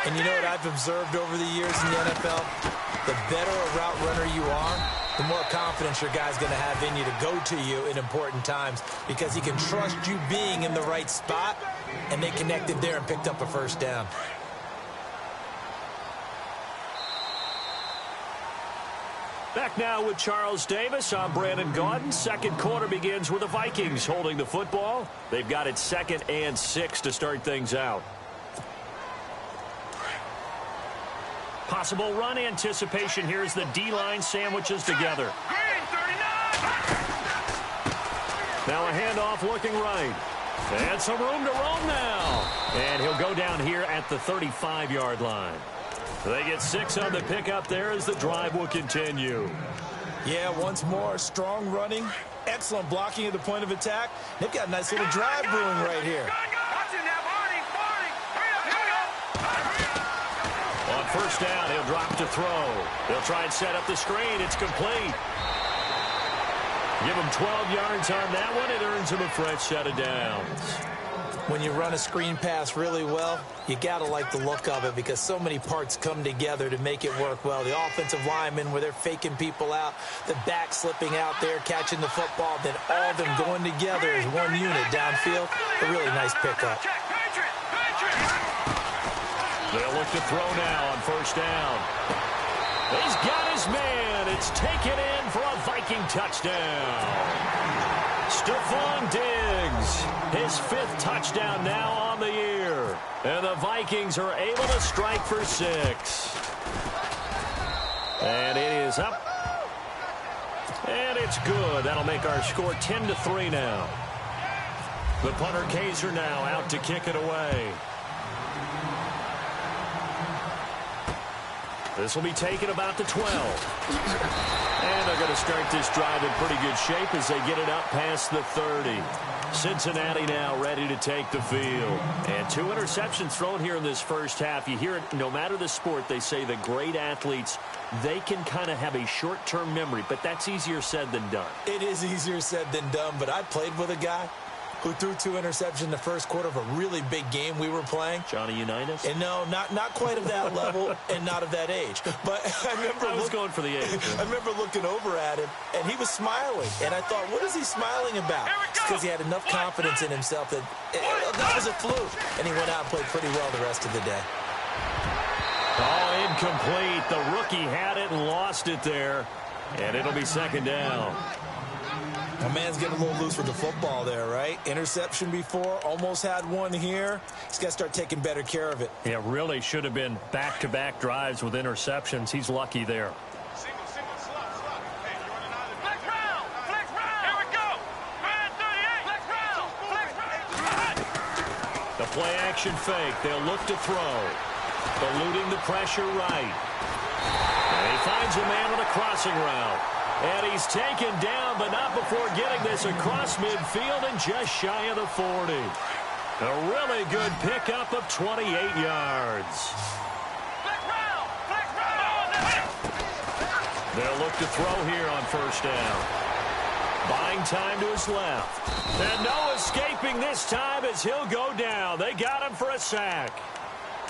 And you know what I've observed over the years in the NFL? The better a route runner you are, the more confidence your guy's going to have in you to go to you in important times because he can trust you being in the right spot, and they connected there and picked up a first down. Back now with Charles Davis. I'm Brandon Gaudin. Second quarter begins with the Vikings holding the football. They've got it 2nd and 6 to start things out. Possible run anticipation here as the D-line sandwiches together. Now a handoff looking right. And some room to roam now. And he'll go down here at the 35-yard line. They get 6 on the pickup there as the drive will continue. Yeah, once more, strong running, excellent blocking at the point of attack. They've got a nice little drive brewing right here. On first down, he'll drop to throw. They'll try and set up the screen. It's complete. Give him 12 yards on that one. It earns him a fresh set of downs. When you run a screen pass really well, you got to like the look of it because so many parts come together to make it work well. The offensive linemen where they're faking people out, the back slipping out there, catching the football, then all of them going together as one unit downfield. A really nice pickup. They'll look to throw now on first down. He's got his man. It's taken in for a Viking touchdown. Stephon Diggs, his 5th touchdown now on the year. And the Vikings are able to strike for 6. And it is up. And it's good. That'll make our score 10-3 now. The punter Kaiser now out to kick it away. This will be taken about the 12. And they're going to start this drive in pretty good shape as they get it up past the 30. Cincinnati now ready to take the field. And 2 interceptions thrown here in this first half. You hear it, no matter the sport, they say the great athletes, they can kind of have a short-term memory, but that's easier said than done. It is easier said than done, but I played with a guy who threw 2 interceptions in the first quarter of a really big game we were playing. Johnny Unitas? And no, not quite of that level and not of that age. But I was going for the age. I remember looking over at him, and he was smiling. And I thought, what is he smiling about? It's because he had enough confidence in himself that that was a fluke. And he went out and played pretty well the rest of the day. Oh, incomplete. The rookie had it and lost it there. And it'll be second down. My man's getting a little loose with the football there, right? Interception before, almost had one here. He's got to start taking better care of it. Yeah, really should have been back-to-back drives with interceptions. He's lucky there. Single, slot. Hey, you running out of flex round. Here we go. Man 38. Flex round. The play action fake. They'll look to throw. Eluding the pressure right. And he finds a man on a crossing route. And he's taken down, but not before getting this across midfield and just shy of the 40. A really good pickup of 28 yards. They'll look to throw here on first down. Buying time to his left. And no escaping this time as he'll go down. They got him for a sack.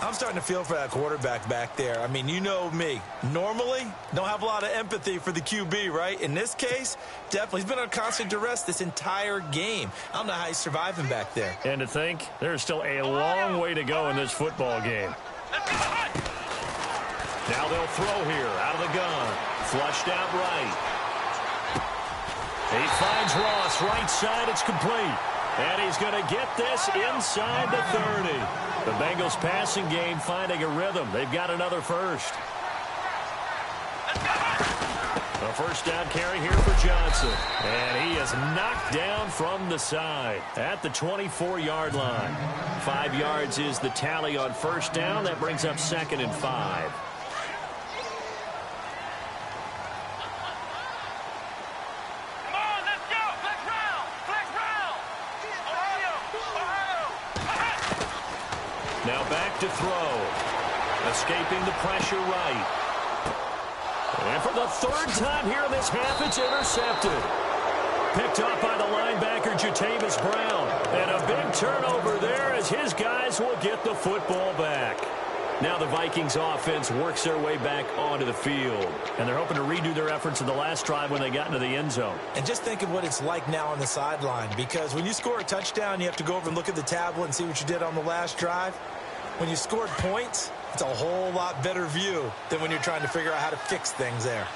I'm starting to feel for that quarterback back there. I mean, you know me. Normally, don't have a lot of empathy for the QB, right? In this case, definitely. He's been on constant duress this entire game. I don't know how he's surviving back there. And to think, there's still a long way to go in this football game. Now they'll throw here out of the gun. Flushed out right. He finds Ross right side. It's complete. And he's going to get this inside the 30. The Bengals passing game finding a rhythm. They've got another first. A first down carry here for Johnson. And he is knocked down from the side at the 24-yard line. 5 yards is the tally on first down. That brings up 2nd and 5. Now back to throw. Escaping the pressure right. And for the 3rd time here in this half, it's intercepted. Picked up by the linebacker, Jatavis Brown. And a big turnover there as his guys will get the football back. Now the Vikings offense works their way back onto the field. And they're hoping to redo their efforts in the last drive when they got into the end zone. And just think of what it's like now on the sideline. Because when you score a touchdown, you have to go over and look at the tablet and see what you did on the last drive. When you scored points, it's a whole lot better view than when you're trying to figure out how to fix things there.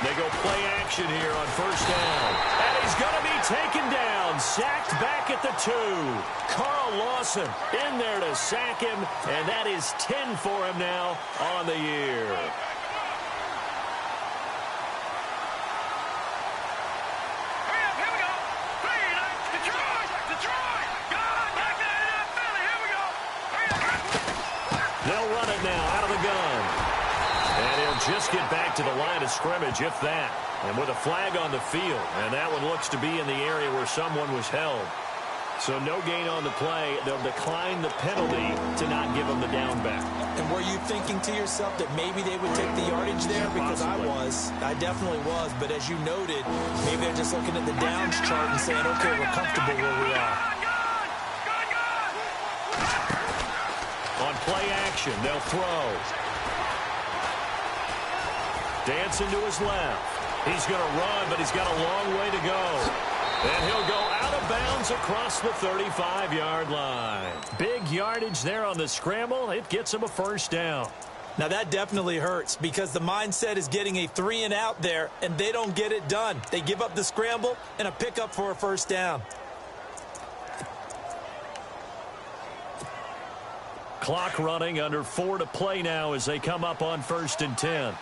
They go play action here on first down. And he's going to be taken down. Sacked back at the 2. Carl Lawson in there to sack him. And that is 10 for him now on the year. They'll run it now out of the gun. And he'll just get back to the line of scrimmage, if that. And with a flag on the field. And that one looks to be in the area where someone was held. So no gain on the play. They'll decline the penalty to not give them the down back. And were you thinking to yourself that maybe they would take the yardage there? Because I definitely was. But as you noted, maybe they're just looking at the downs chart and saying, okay, we're comfortable where we are. On play action, they'll throw. Dancing to his left. He's going to run, but he's got a long way to go. And he'll go out of bounds across the 35-yard line. Big yardage there on the scramble. It gets him a first down. Now, that definitely hurts because the mindset is getting a 3-and-out there, and they don't get it done. They give up the scramble and a pickup for a first down. Clock running, under 4 to play now as they come up on 1st and 10.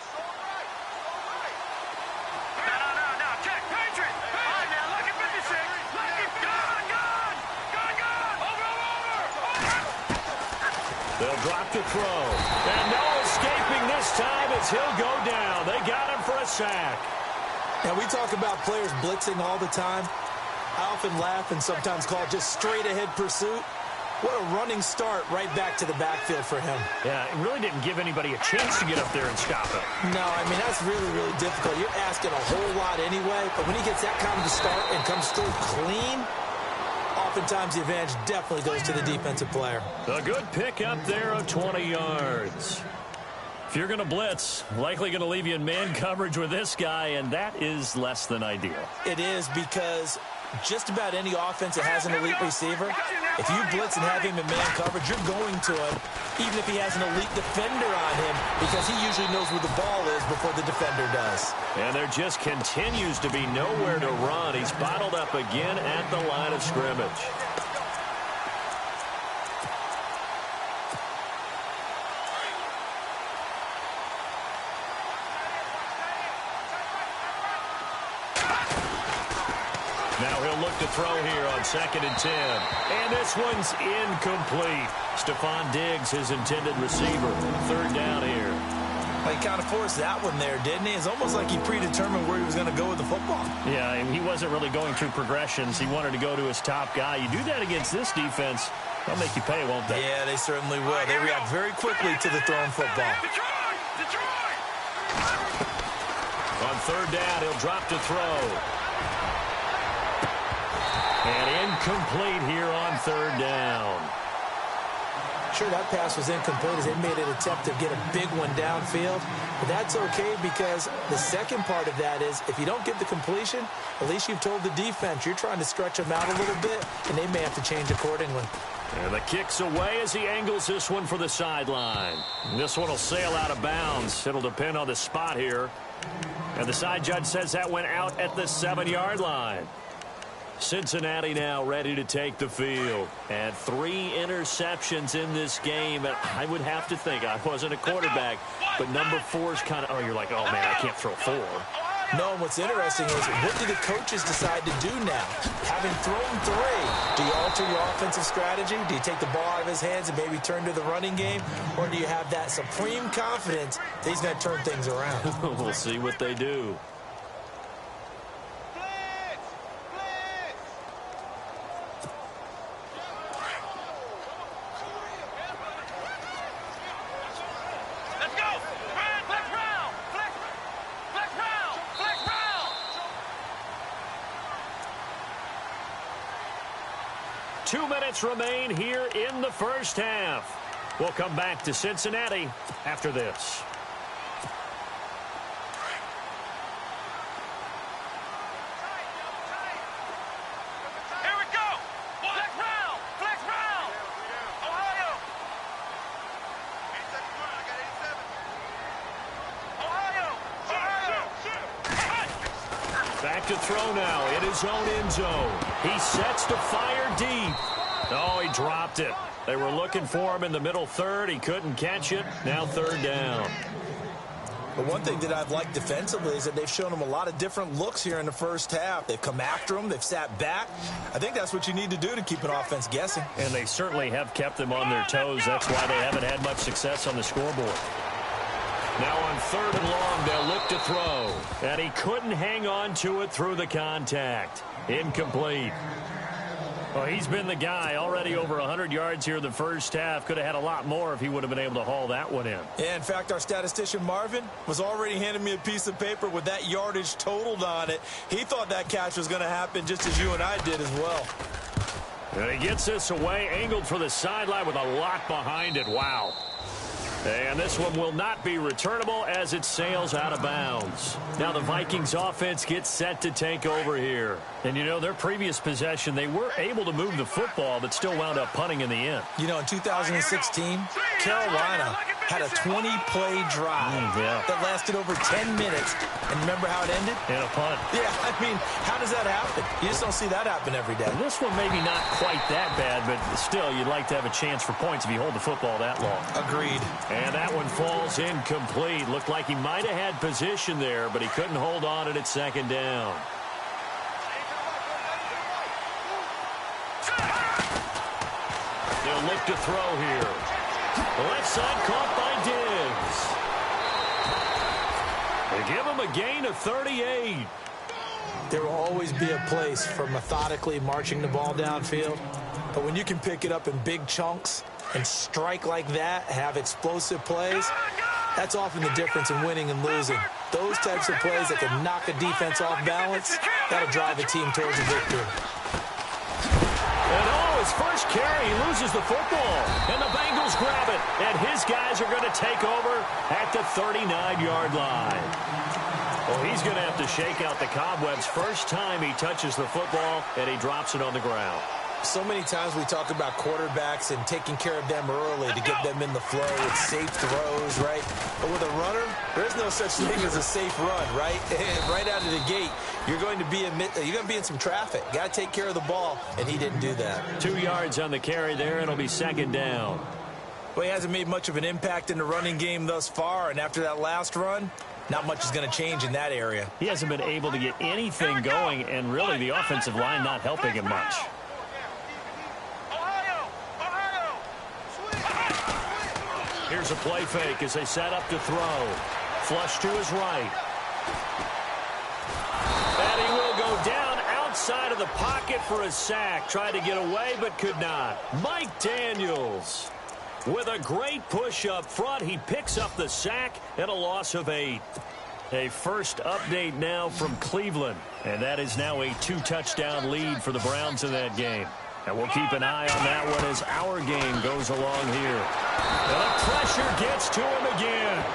They'll drop the throw. And no escaping this time as he'll go down. They got him for a sack. Now, we talk about players blitzing all the time. I often laugh and sometimes call it just straight-ahead pursuit. What a running start right back to the backfield for him. Yeah, it really didn't give anybody a chance to get up there and stop it. No, I mean, that's really, really difficult. You're asking a whole lot anyway, but when he gets that kind of a start and comes through clean, oftentimes the advantage definitely goes to the defensive player. A good pick up there of 20 yards. If you're going to blitz, likely going to leave you in man coverage with this guy, and that is less than ideal. It is, because just about any offense that has an elite receiver, if you blitz and have him in man coverage, you're going to him, even if he has an elite defender on him, because he usually knows where the ball is before the defender does. And there just continues to be nowhere to run. He's bottled up again at the line of scrimmage. Now he'll look to throw here on 2nd and 10. And this one's incomplete. Stephon Diggs, his intended receiver. 3rd down here. Well, he kind of forced that one there, didn't he? It's almost like he predetermined where he was going to go with the football. Yeah, and he wasn't really going through progressions. He wanted to go to his top guy. You do that against this defense, they'll make you pay, won't they? Yeah, they certainly will. They react very quickly to the thrown football. On 3rd down, he'll drop to throw. And incomplete here on 3rd down. Sure, that pass was incomplete as they made an attempt to get a big one downfield. But that's okay, because the second part of that is if you don't get the completion, at least you've told the defense you're trying to stretch them out a little bit, and they may have to change accordingly. And the kick's away as he angles this one for the sideline. This one will sail out of bounds. It'll depend on the spot here. And the side judge says that went out at the 7-yard line. Cincinnati now ready to take the field. And 3 interceptions in this game. And I would have to think, I wasn't a quarterback, but number 4's kind of, you're like, oh, man, I can't throw 4. No, and what's interesting is, what do the coaches decide to do now? Having thrown 3, do you alter your offensive strategy? Do you take the ball out of his hands and maybe turn to the running game? Or do you have that supreme confidence that he's going to turn things around? We'll see what they do. Remain here in the first half. We'll come back to Cincinnati after this. Here we go. Flex round. Flex round. Ohio. Ohio. Back to throw now in his own end zone. He sets to fire deep. Oh, he dropped it. They were looking for him in the middle 3rd. He couldn't catch it. Now 3rd down. But one thing that I've liked defensively is that they've shown him a lot of different looks here in the first half. They've come after him. They've sat back. I think that's what you need to do to keep an offense guessing. And they certainly have kept them on their toes. That's why they haven't had much success on the scoreboard. Now on 3rd and long, they'll look to throw. And he couldn't hang on to it through the contact. Incomplete. Well, he's been the guy. Already over 100 yards here in the first half. Could have had a lot more if he would have been able to haul that one in. Yeah, in fact, our statistician Marvin was already handing me a piece of paper with that yardage totaled on it. He thought that catch was going to happen just as you and I did as well. And he gets this away, angled for the sideline with a lot behind it. Wow. And this one will not be returnable as it sails out of bounds. Now the Vikings offense gets set to take over here. And, you know, their previous possession, they were able to move the football, but still wound up punting in the end. You know, in 2016, Carolina had a 20-play drive that lasted over 10 minutes. And remember how it ended? In a punt. Yeah, I mean, how does that happen? You just don't see that happen every day. And this one maybe not quite that bad, but still, you'd like to have a chance for points if you hold the football that long. Agreed. And that one falls incomplete. Looked like he might have had position there, but he couldn't hold on it at 2nd down. They'll look to throw here. The left side caught by Diggs. They give him a gain of 38. There will always be a place for methodically marching the ball downfield. But when you can pick it up in big chunks and strike like that, have explosive plays, that's often the difference in winning and losing. Those types of plays that can knock a defense off balance, that'll drive a team towards a victory. And his first carry, he loses the football. And the Bengals grab it. And his guys are going to take over at the 39-yard line. Well, he's going to have to shake out the cobwebs first time he touches the football, and he drops it on the ground. So many times we talk about quarterbacks and taking care of them early to get them in the flow with safe throws, right? But with a runner, there's no such thing as a safe run, right? Right out of the gate, you're going to be in some traffic. Got to take care of the ball, and he didn't do that. 2 yards on the carry there. It'll be second down. Well, he hasn't made much of an impact in the running game thus far, and after that last run, not much is going to change in that area. He hasn't been able to get anything going, and really the offensive line not helping him much. Here's a play fake as they set up to throw. Flush to his right. And he will go down outside of the pocket for a sack. Tried to get away but could not. Mike Daniels with a great push up front. He picks up the sack and a loss of 8. A first update now from Cleveland. And that is now a 2-touchdown lead for the Browns in that game. And we'll keep an eye on that one as our game goes along here. And the pressure gets to him again.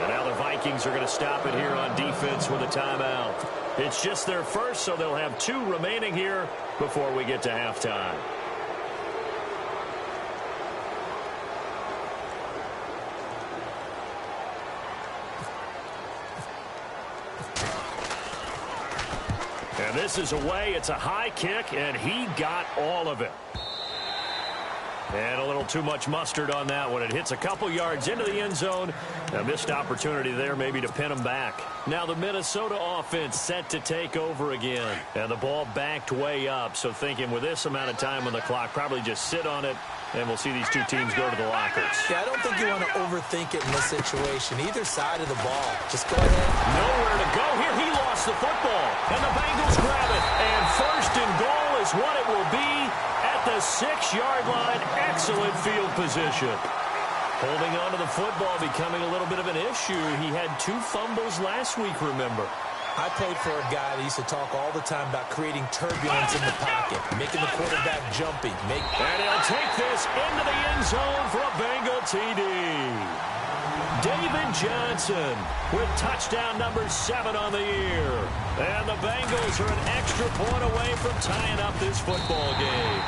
And now the Vikings are going to stop it here on defense with a timeout. It's just their first, so they'll have 2 remaining here before we get to halftime. And this is away. It's a high kick, and he got all of it. And a little too much mustard on that one. It hits a couple yards into the end zone. A missed opportunity there maybe to pin him back. Now the Minnesota offense set to take over again. And the ball backed way up. So thinking with this amount of time on the clock, probably just sit on it. And we'll see these 2 teams go to the lockers. Yeah, I don't think you want to overthink it in this situation. Either side of the ball. Just go ahead. Nowhere to go here. He lost the football. And the Bengals grab it. And first and goal is what it will be at the 6-yard line. Excellent field position. Holding on to the football becoming a little bit of an issue. He had 2 fumbles last week, remember. I played for a guy that used to talk all the time about creating turbulence in the pocket, making the quarterback jumpy. And he'll take this into the end zone for a Bengal TD. David Johnson with touchdown number 7 on the year. And the Bengals are an extra point away from tying up this football game.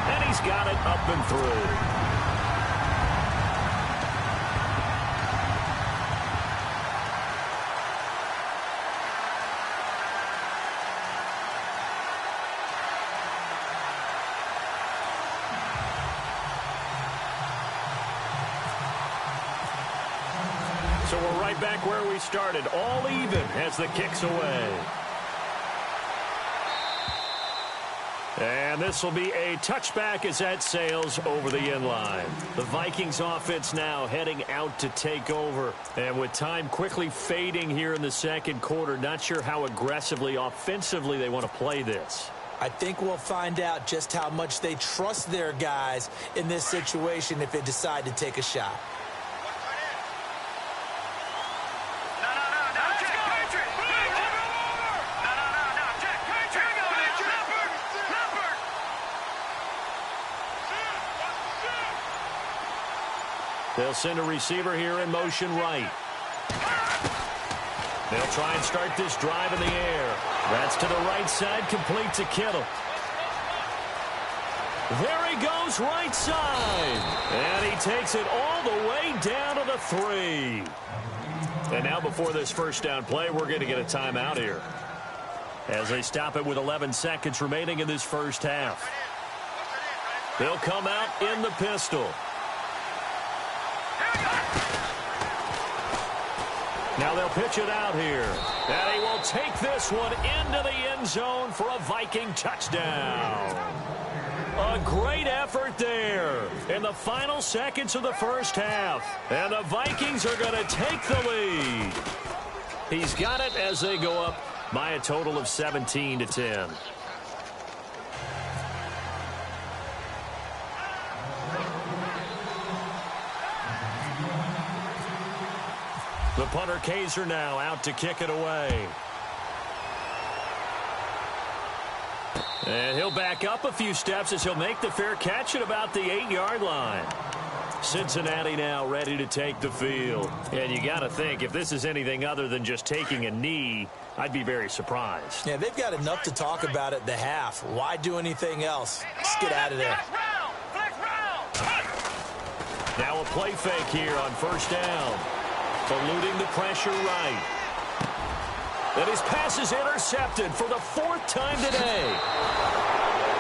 And he's got it up and through. So we're right back where we started, all even as the kick's away. And this will be a touchback as that sails over the end line. The Vikings offense now heading out to take over. And with time quickly fading here in the second quarter, not sure how aggressively, offensively they want to play this. I think we'll find out just how much they trust their guys in this situation if they decide to take a shot. They'll send a receiver here in motion right. They'll try and start this drive in the air. That's to the right side, complete to Kittle. There he goes, right side. And he takes it all the way down to the 3. And now before this first down play, we're going to get a timeout here. As they stop it with 11 seconds remaining in this first half. They'll come out in the pistol. Now they'll pitch it out here. And he will take this one into the end zone for a Viking touchdown. A great effort there in the final seconds of the first half. And the Vikings are going to take the lead. He's got it as they go up by a total of 17-10. The punter Kaiser now out to kick it away. And he'll back up a few steps as he'll make the fair catch at about the 8-yard line. Cincinnati now ready to take the field. And you got to think, if this is anything other than just taking a knee, I'd be very surprised. Yeah, they've got enough to talk about at the half. Why do anything else? Just get out of there. Now a play fake here on first down. Eluding the pressure right. And his pass is intercepted for the 4th time today.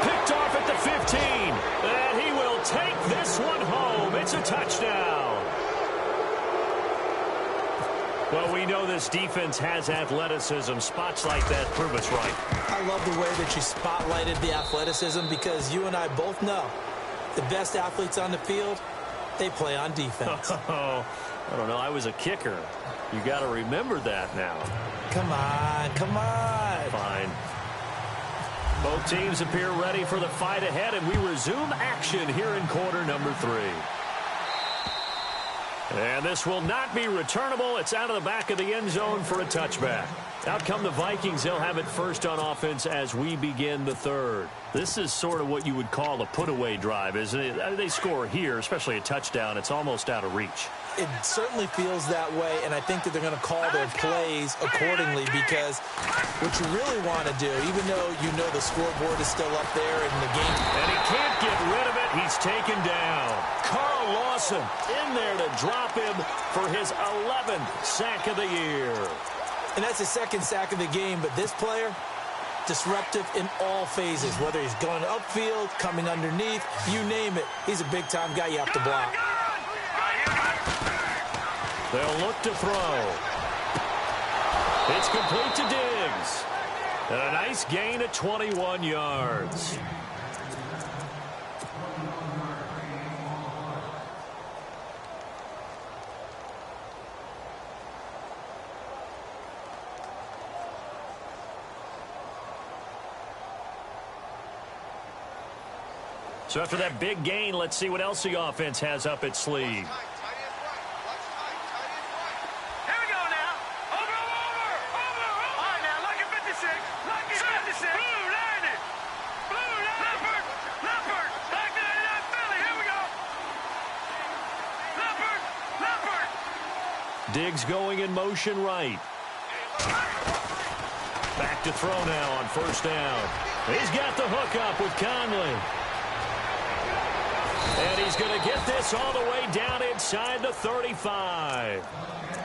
Picked off at the 15. And he will take this one home. It's a touchdown. Well, we know this defense has athleticism. Spots like that prove us right. I love the way that you spotlighted the athleticism because you and I both know the best athletes on the field, they play on defense. I don't know. I was a kicker. You got to remember that now. Come on, come on. Fine. Both teams appear ready for the fight ahead, and we resume action here in quarter number 3. And this will not be returnable. It's out of the back of the end zone for a touchback. Out come the Vikings. They'll have it first on offense as we begin the 3rd. This is sort of what you would call a put-away drive, isn't it? They score here, especially a touchdown. It's almost out of reach. It certainly feels that way, and I think that they're going to call their plays accordingly because what you really want to do, even though you know the scoreboard is still up there in the game. And he can't get rid of it. He's taken down. Carl Lawson in there to drop him for his 11th sack of the year. And that's his 2nd sack of the game, but this player, disruptive in all phases, whether he's going upfield, coming underneath, you name it. He's a big-time guy you have to block. They'll look to throw. It's complete to Diggs. And a nice gain of 21 yards. So after that big gain, let's see what else the offense has up its sleeve. Diggs going in motion right. Back to throw now on first down. He's got the hook up with Conley. And he's going to get this all the way down inside the 35.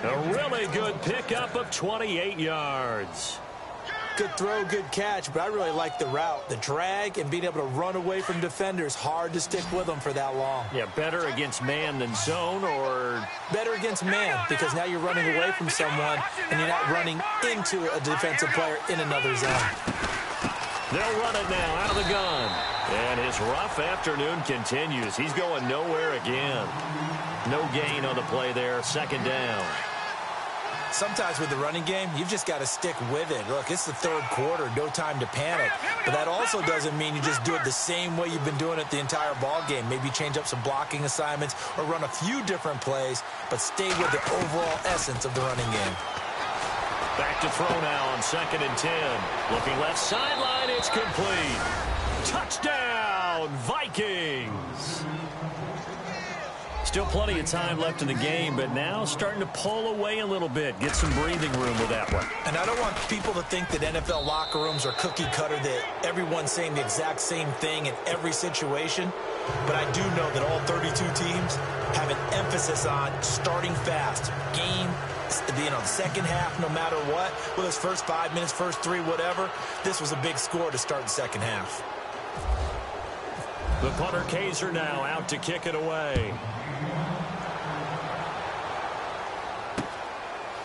A really good pickup of 28 yards. Good throw, good catch, but I really like the route. The drag and being able to run away from defenders, hard to stick with them for that long. Yeah, better against man than zone, or better against man because now you're running away from someone and you're not running into a defensive player in another zone. They'll run it now out of the gun. And his rough afternoon continues. He's going nowhere again. No gain on the play there. 2nd down. Sometimes with the running game, you've just got to stick with it. Look, it's the 3rd quarter, no time to panic. But that also doesn't mean you just do it the same way you've been doing it the entire ball game. Maybe change up some blocking assignments or run a few different plays, but stay with the overall essence of the running game. Back to throw now on 2nd and 10. Looking left sideline, it's complete. Touchdown, Vikings. Still plenty of time left in the game, but now starting to pull away a little bit. Get some breathing room with that one. And I don't want people to think that NFL locker rooms are cookie cutter, that everyone's saying the exact same thing in every situation. But I do know that all 32 teams have an emphasis on starting fast. Game, the second half, no matter what. Whether it's first 5 minutes, first 3, whatever. This was a big score to start the second half. The punter Kaiser now out to kick it away.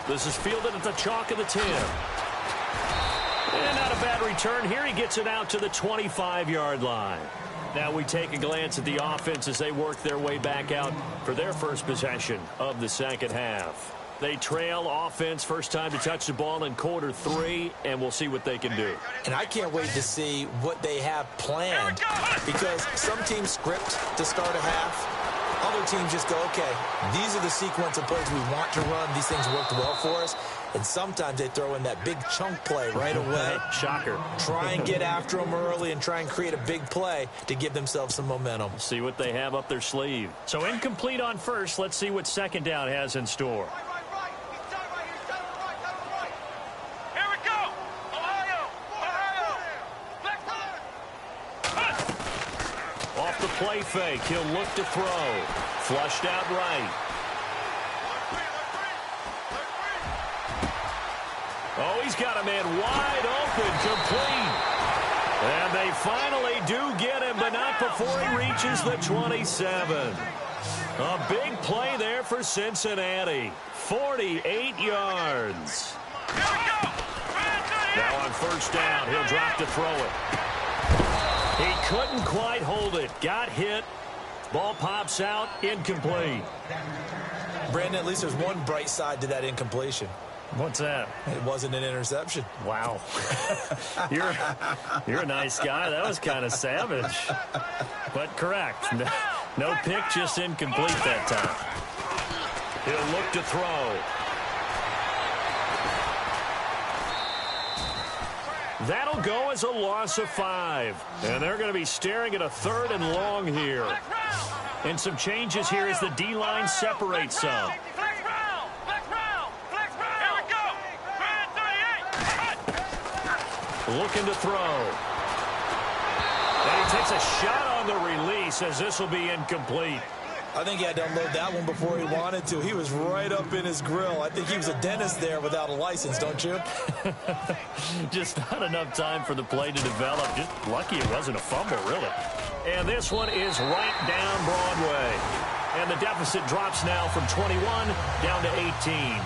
This is fielded at the chalk of the 10. And not a bad return here. He gets it out to the 25-yard line. Now we take a glance at the offense as they work their way back out for their first possession of the second half. They trail offense, first time to touch the ball in quarter 3, and we'll see what they can do. And I can't wait to see what they have planned, because some teams script to start a half, Other teams just go, okay, these are the sequence of plays we want to run. These things worked well for us. And sometimes they throw in that big chunk play right away. Shocker. Try and get after them early and try and create a big play to give themselves some momentum. See what they have up their sleeve. So incomplete on first. Let's see what second down has in store. Here we go. Ohio. Off the play fake. He'll look to throw. Flushed out right. Oh, he's got a man wide open, complete. And they finally do get him, but not before he reaches the 27. A big play there for Cincinnati. 48 yards. Now on first down, he'll drop to throw it. He couldn't quite hold it. Got hit. Ball pops out, incomplete. Brandon, at least there's one bright side to that incompletion. What's that? It wasn't an interception. Wow. You're a nice guy. That was kind of savage. But correct. No pick, just incomplete that time. He'll look to throw. That'll go as a loss of 5. And they're going to be staring at a 3rd and long here. And some changes here as the D-line separates some. Looking to throw. And he takes a shot on the release as this will be incomplete. I think he had to unload that one before he wanted to. He was right up in his grill. I think he was a dentist there without a license, don't you? Just not enough time for the play to develop. Just lucky it wasn't a fumble, really. And this one is right down Broadway. And the deficit drops now from 21 down to 18.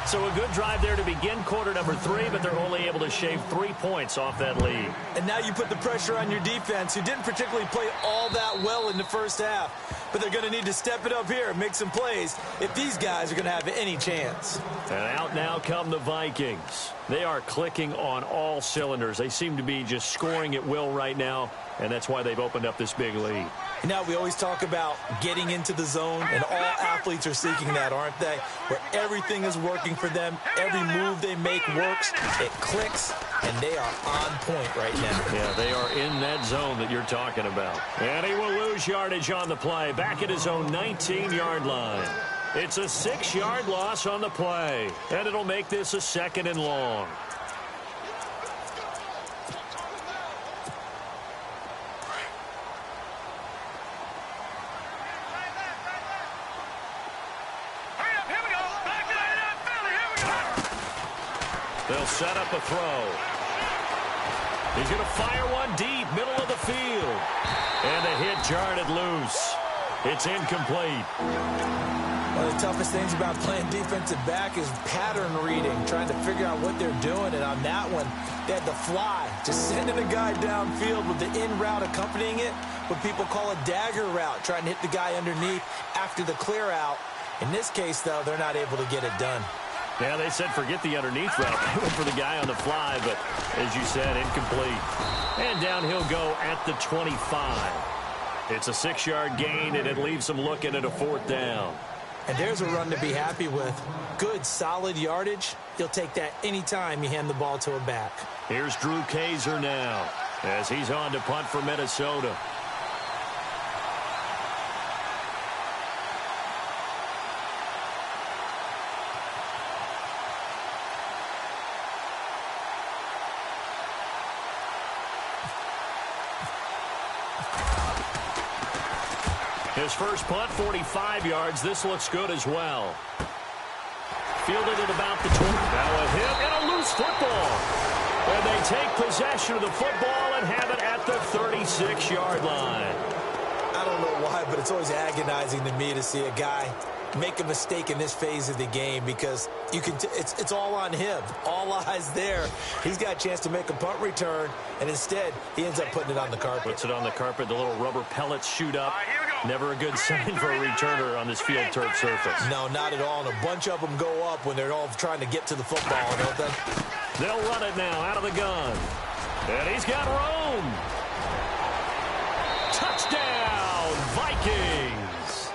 So a good drive there to begin quarter number 3, but they're only able to shave 3 points off that lead. And now you put the pressure on your defense, who didn't particularly play all that well in the first half. But they're going to need to step it up here and make some plays if these guys are going to have any chance. And out now come the Vikings. They are clicking on all cylinders. They seem to be just scoring at will right now, and that's why they've opened up this big lead. You know, we always talk about getting into the zone, and all athletes are seeking that, aren't they? Where everything is working for them. Every move they make works. It clicks, and they are on point right now. Yeah, they are in that zone that you're talking about. And he will lose yardage on the play. Back at his own 19-yard line. It's a 6-yard loss on the play. And it'll make this a 2nd and long. They'll set up a throw. He's going to fire one deep, middle of the field. And the hit jarred it loose. It's incomplete. One of the toughest things about playing defensive back is pattern reading, trying to figure out what they're doing. And on that one, they had the fly, just sending a guy downfield with the in route accompanying it, what people call a dagger route, trying to hit the guy underneath after the clear out. In this case, though, they're not able to get it done. Yeah, they said forget the underneath route. They went for the guy on the fly, but as you said, incomplete. And down he'll go at the 25. It's a 6-yard gain, and it leaves them looking at a 4th down. And there's a run to be happy with. Good, solid yardage. You'll take that anytime you hand the ball to a back. Here's Drew Kaiser now as he's on to punt for Minnesota. His first punt, 45 yards. This looks good as well. Fielded at about the 20. Now a hit and a loose football. And they take possession of the football and have it at the 36-yard line. I don't know why, but it's always agonizing to me to see a guy make a mistake in this phase of the game because you can it's all on him. All eyes there. He's got a chance to make a punt return, and instead he ends up putting it on the carpet. Puts it on the carpet. The little rubber pellets shoot up. Never a good sign for a returner on this field turf surface. No, not at all. And a bunch of them go up when they're all trying to get to the football, don't they? They'll run it now out of the gun. And he's got room. Touchdown, Vikings.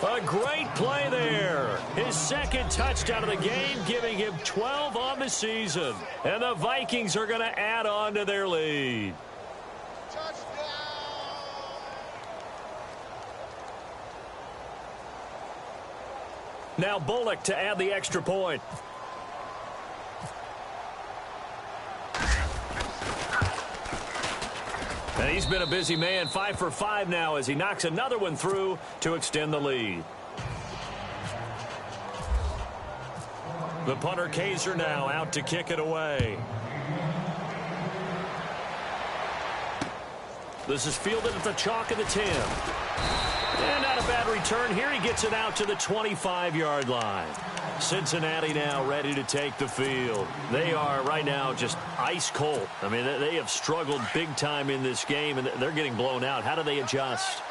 A great play there. His second touchdown of the game, giving him 12 on the season. And the Vikings are going to add on to their lead. Now Bullock to add the extra point. And he's been a busy man, 5 for 5 now as he knocks another one through to extend the lead. The punter Kaiser now out to kick it away. This is fielded at the chalk of the 10. And not a bad return here. He gets it out to the 25-yard line. Cincinnati now ready to take the field. They are right now just ice cold. I mean, they have struggled big time in this game, and they're getting blown out. How do they adjust?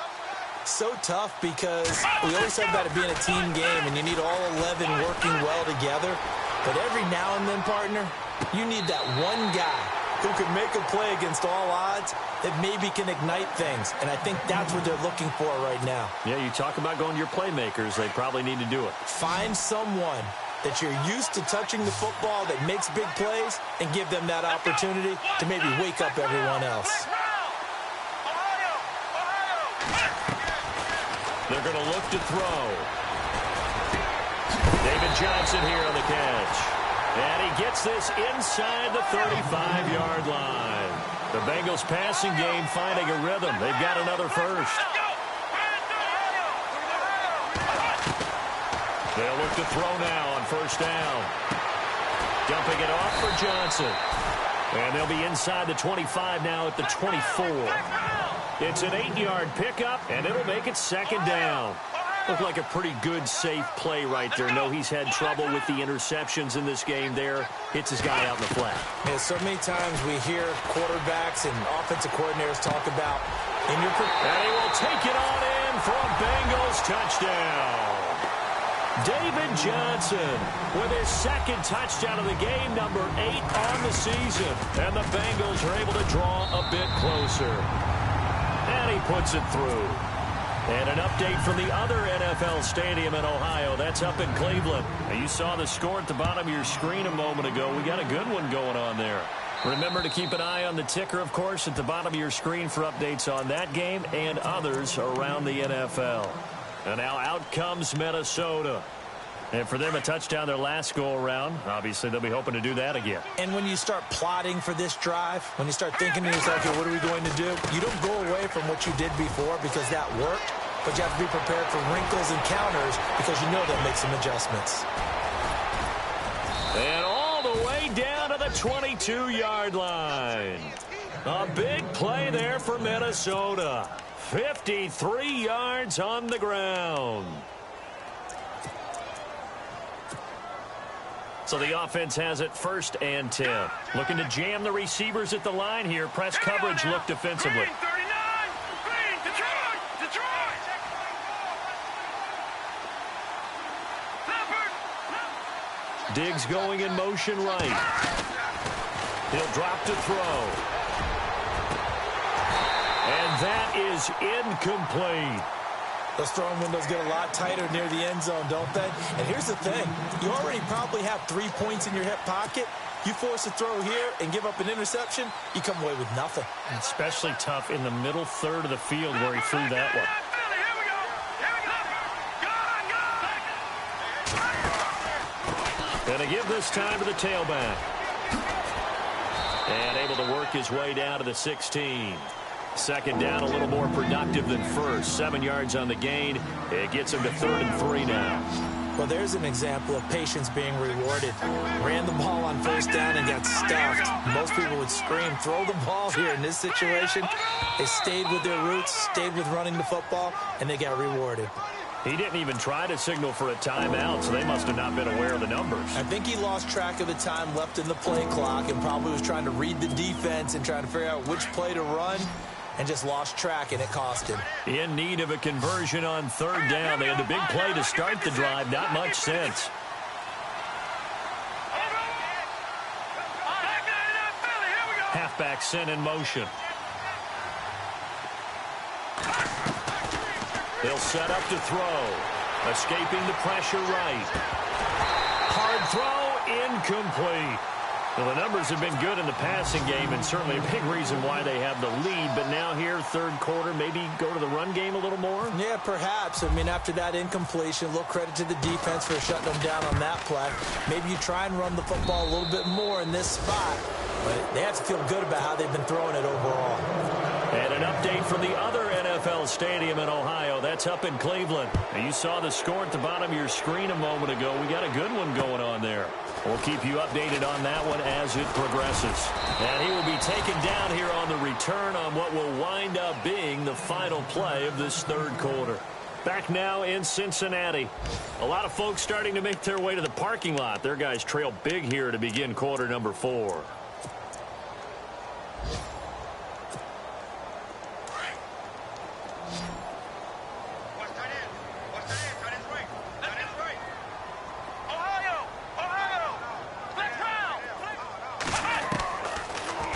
So tough because we always talk about it being a team game, and you need all 11 working well together. But every now and then, partner, you need that one guy who can make a play against all odds that maybe can ignite things. And I think that's what they're looking for right now. Yeah, you talk about going to your playmakers. They probably need to do it. Find someone that you're used to touching the football that makes big plays and give them that opportunity to maybe wake up everyone else. They're going to look to throw. David Johnson here on the catch. And he gets this inside the 35-yard line. The Bengals passing game finding a rhythm. They've got another first. They'll look to throw now on first down. Dumping it off for Johnson. And they'll be inside the 25 now at the 24. It's an 8-yard pickup, and it'll make it second down. Looked like a pretty good, safe play right there. No, he's had trouble with the interceptions in this game there. Hits his guy out in the flat. Yeah, so many times we hear quarterbacks and offensive coordinators talk about in your... And he will take it on in for a Bengals touchdown. David Johnson with his second touchdown of the game, number 8 on the season. And the Bengals are able to draw a bit closer. And he puts it through. And an update from the other NFL stadium in Ohio. That's up in Cleveland. Now, you saw the score at the bottom of your screen a moment ago. We got a good one going on there. Remember to keep an eye on the ticker, of course, at the bottom of your screen for updates on that game and others around the NFL. And now out comes Minnesota. And for them, a touchdown their last go-around. Obviously, they'll be hoping to do that again. And when you start plotting for this drive, when you start thinking to yourself, okay, what are we going to do? You don't go away from what you did before because that worked, but you have to be prepared for wrinkles and counters because you know they'll make some adjustments. And all the way down to the 22-yard line. A big play there for Minnesota. 53 yards on the ground. So the offense has it 1st and 10. Looking to jam the receivers at the line here. Press coverage look defensively. Diggs going in motion right. He'll drop to throw. And that is incomplete. Those throwing windows get a lot tighter near the end zone, don't they? And here's the thing. You already probably have 3 points in your hip pocket. You force a throw here and give up an interception, you come away with nothing. Especially tough in the middle third of the field where he threw that one. And a give this time to the tailback. And able to work his way down to the 16. Second down, a little more productive than first. 7 yards on the gain. It gets him to 3rd and 3 now. Well, there's an example of patience being rewarded. Ran the ball on first down and got stuffed. Most people would scream, throw the ball here in this situation. They stayed with their roots, stayed with running the football, and they got rewarded. He didn't even try to signal for a timeout, so they must have not been aware of the numbers. I think he lost track of the time left in the play clock and probably was trying to read the defense and trying to figure out which play to run. And just lost track, and it cost him. In need of a conversion on 3rd down. They had a big play to start the drive. Not much sense. Halfback sent in motion. They'll set up to throw. Escaping the pressure right. Hard throw, incomplete. Well, the numbers have been good in the passing game, and certainly a big reason why they have the lead. But now here, third quarter, maybe go to the run game a little more? Yeah, perhaps. I mean, after that incompletion, a little credit to the defense for shutting them down on that play. Maybe you try and run the football a little bit more in this spot. But they have to feel good about how they've been throwing it overall. And an update from the other NFL stadium in Ohio. That's up in Cleveland. Now, you saw the score at the bottom of your screen a moment ago. We got a good one going on there. We'll keep you updated on that one as it progresses. And he will be taken down here on the return on what will wind up being the final play of this third quarter. Back now in Cincinnati. A lot of folks starting to make their way to the parking lot. Their guys trail big here to begin quarter number 4.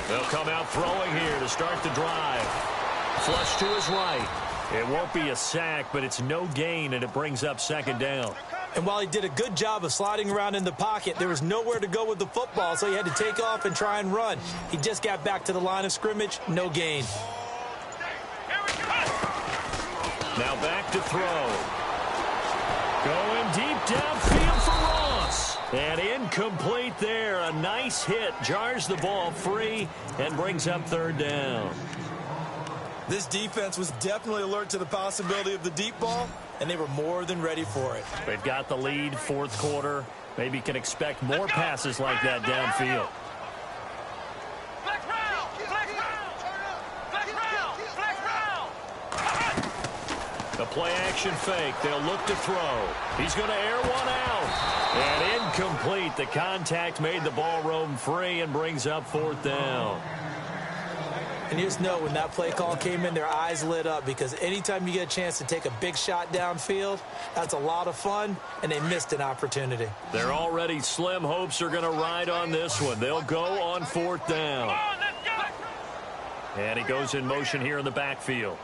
They'll come out throwing here to start the drive. Flush to his right. It won't be a sack, but it's no gain, and it brings up second down. And while he did a good job of sliding around in the pocket, there was nowhere to go with the football, so he had to take off and try and run. He just got back to the line of scrimmage, no gain. Now back to throw. Going deep downfield for Ross. And incomplete there. A nice hit. Jars the ball free and brings up third down. This defense was definitely alert to the possibility of the deep ball, and they were more than ready for it. They've got the lead, fourth quarter. Maybe can expect more passes like that downfield. The play-action fake. They'll look to throw. He's going to air one out. And incomplete. The contact made the ball roam free and brings up fourth down. And you just know when that play call came in, their eyes lit up, because anytime you get a chance to take a big shot downfield, that's a lot of fun, and they missed an opportunity. Their already slim hopes are going to ride on this one. They'll go on fourth down. And he goes in motion here in the backfield.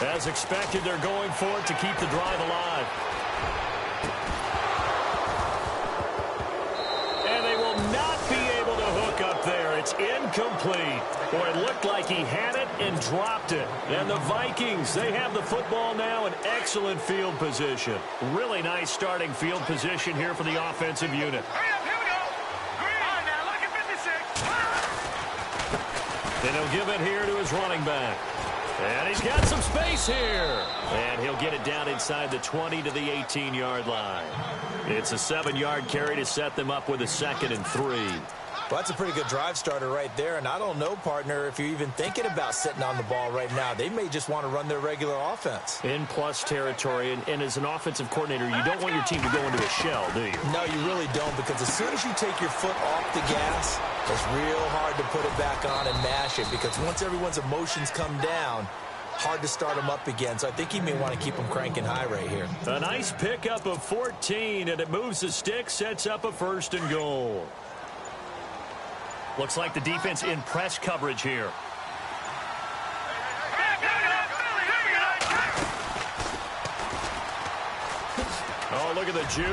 As expected, they're going for it to keep the drive alive. And they will not be able to hook up there. It's incomplete. Boy, it looked like he had it and dropped it. And the Vikings, they have the football now in excellent field position. Really nice starting field position here for the offensive unit. And he'll give it here to his running back. And he's got some space here. And he'll get it down inside the 20 to the 18-yard line. It's a 7-yard carry to set them up with a 2nd and 3. Well, that's a pretty good drive starter right there. And I don't know, partner, if you're even thinking about sitting on the ball right now. They may just want to run their regular offense. In plus territory. And as an offensive coordinator, you don't want your team to go into a shell, do you? No, you really don't, because as soon as you take your foot off the gas, it's real hard to put it back on and mash it, because once everyone's emotions come down, hard to start them up again. So I think he may want to keep them cranking high right here. A nice pickup of 14, and it moves the stick, sets up a 1st and goal. Looks like the defense in press coverage here. Oh, look at the juke.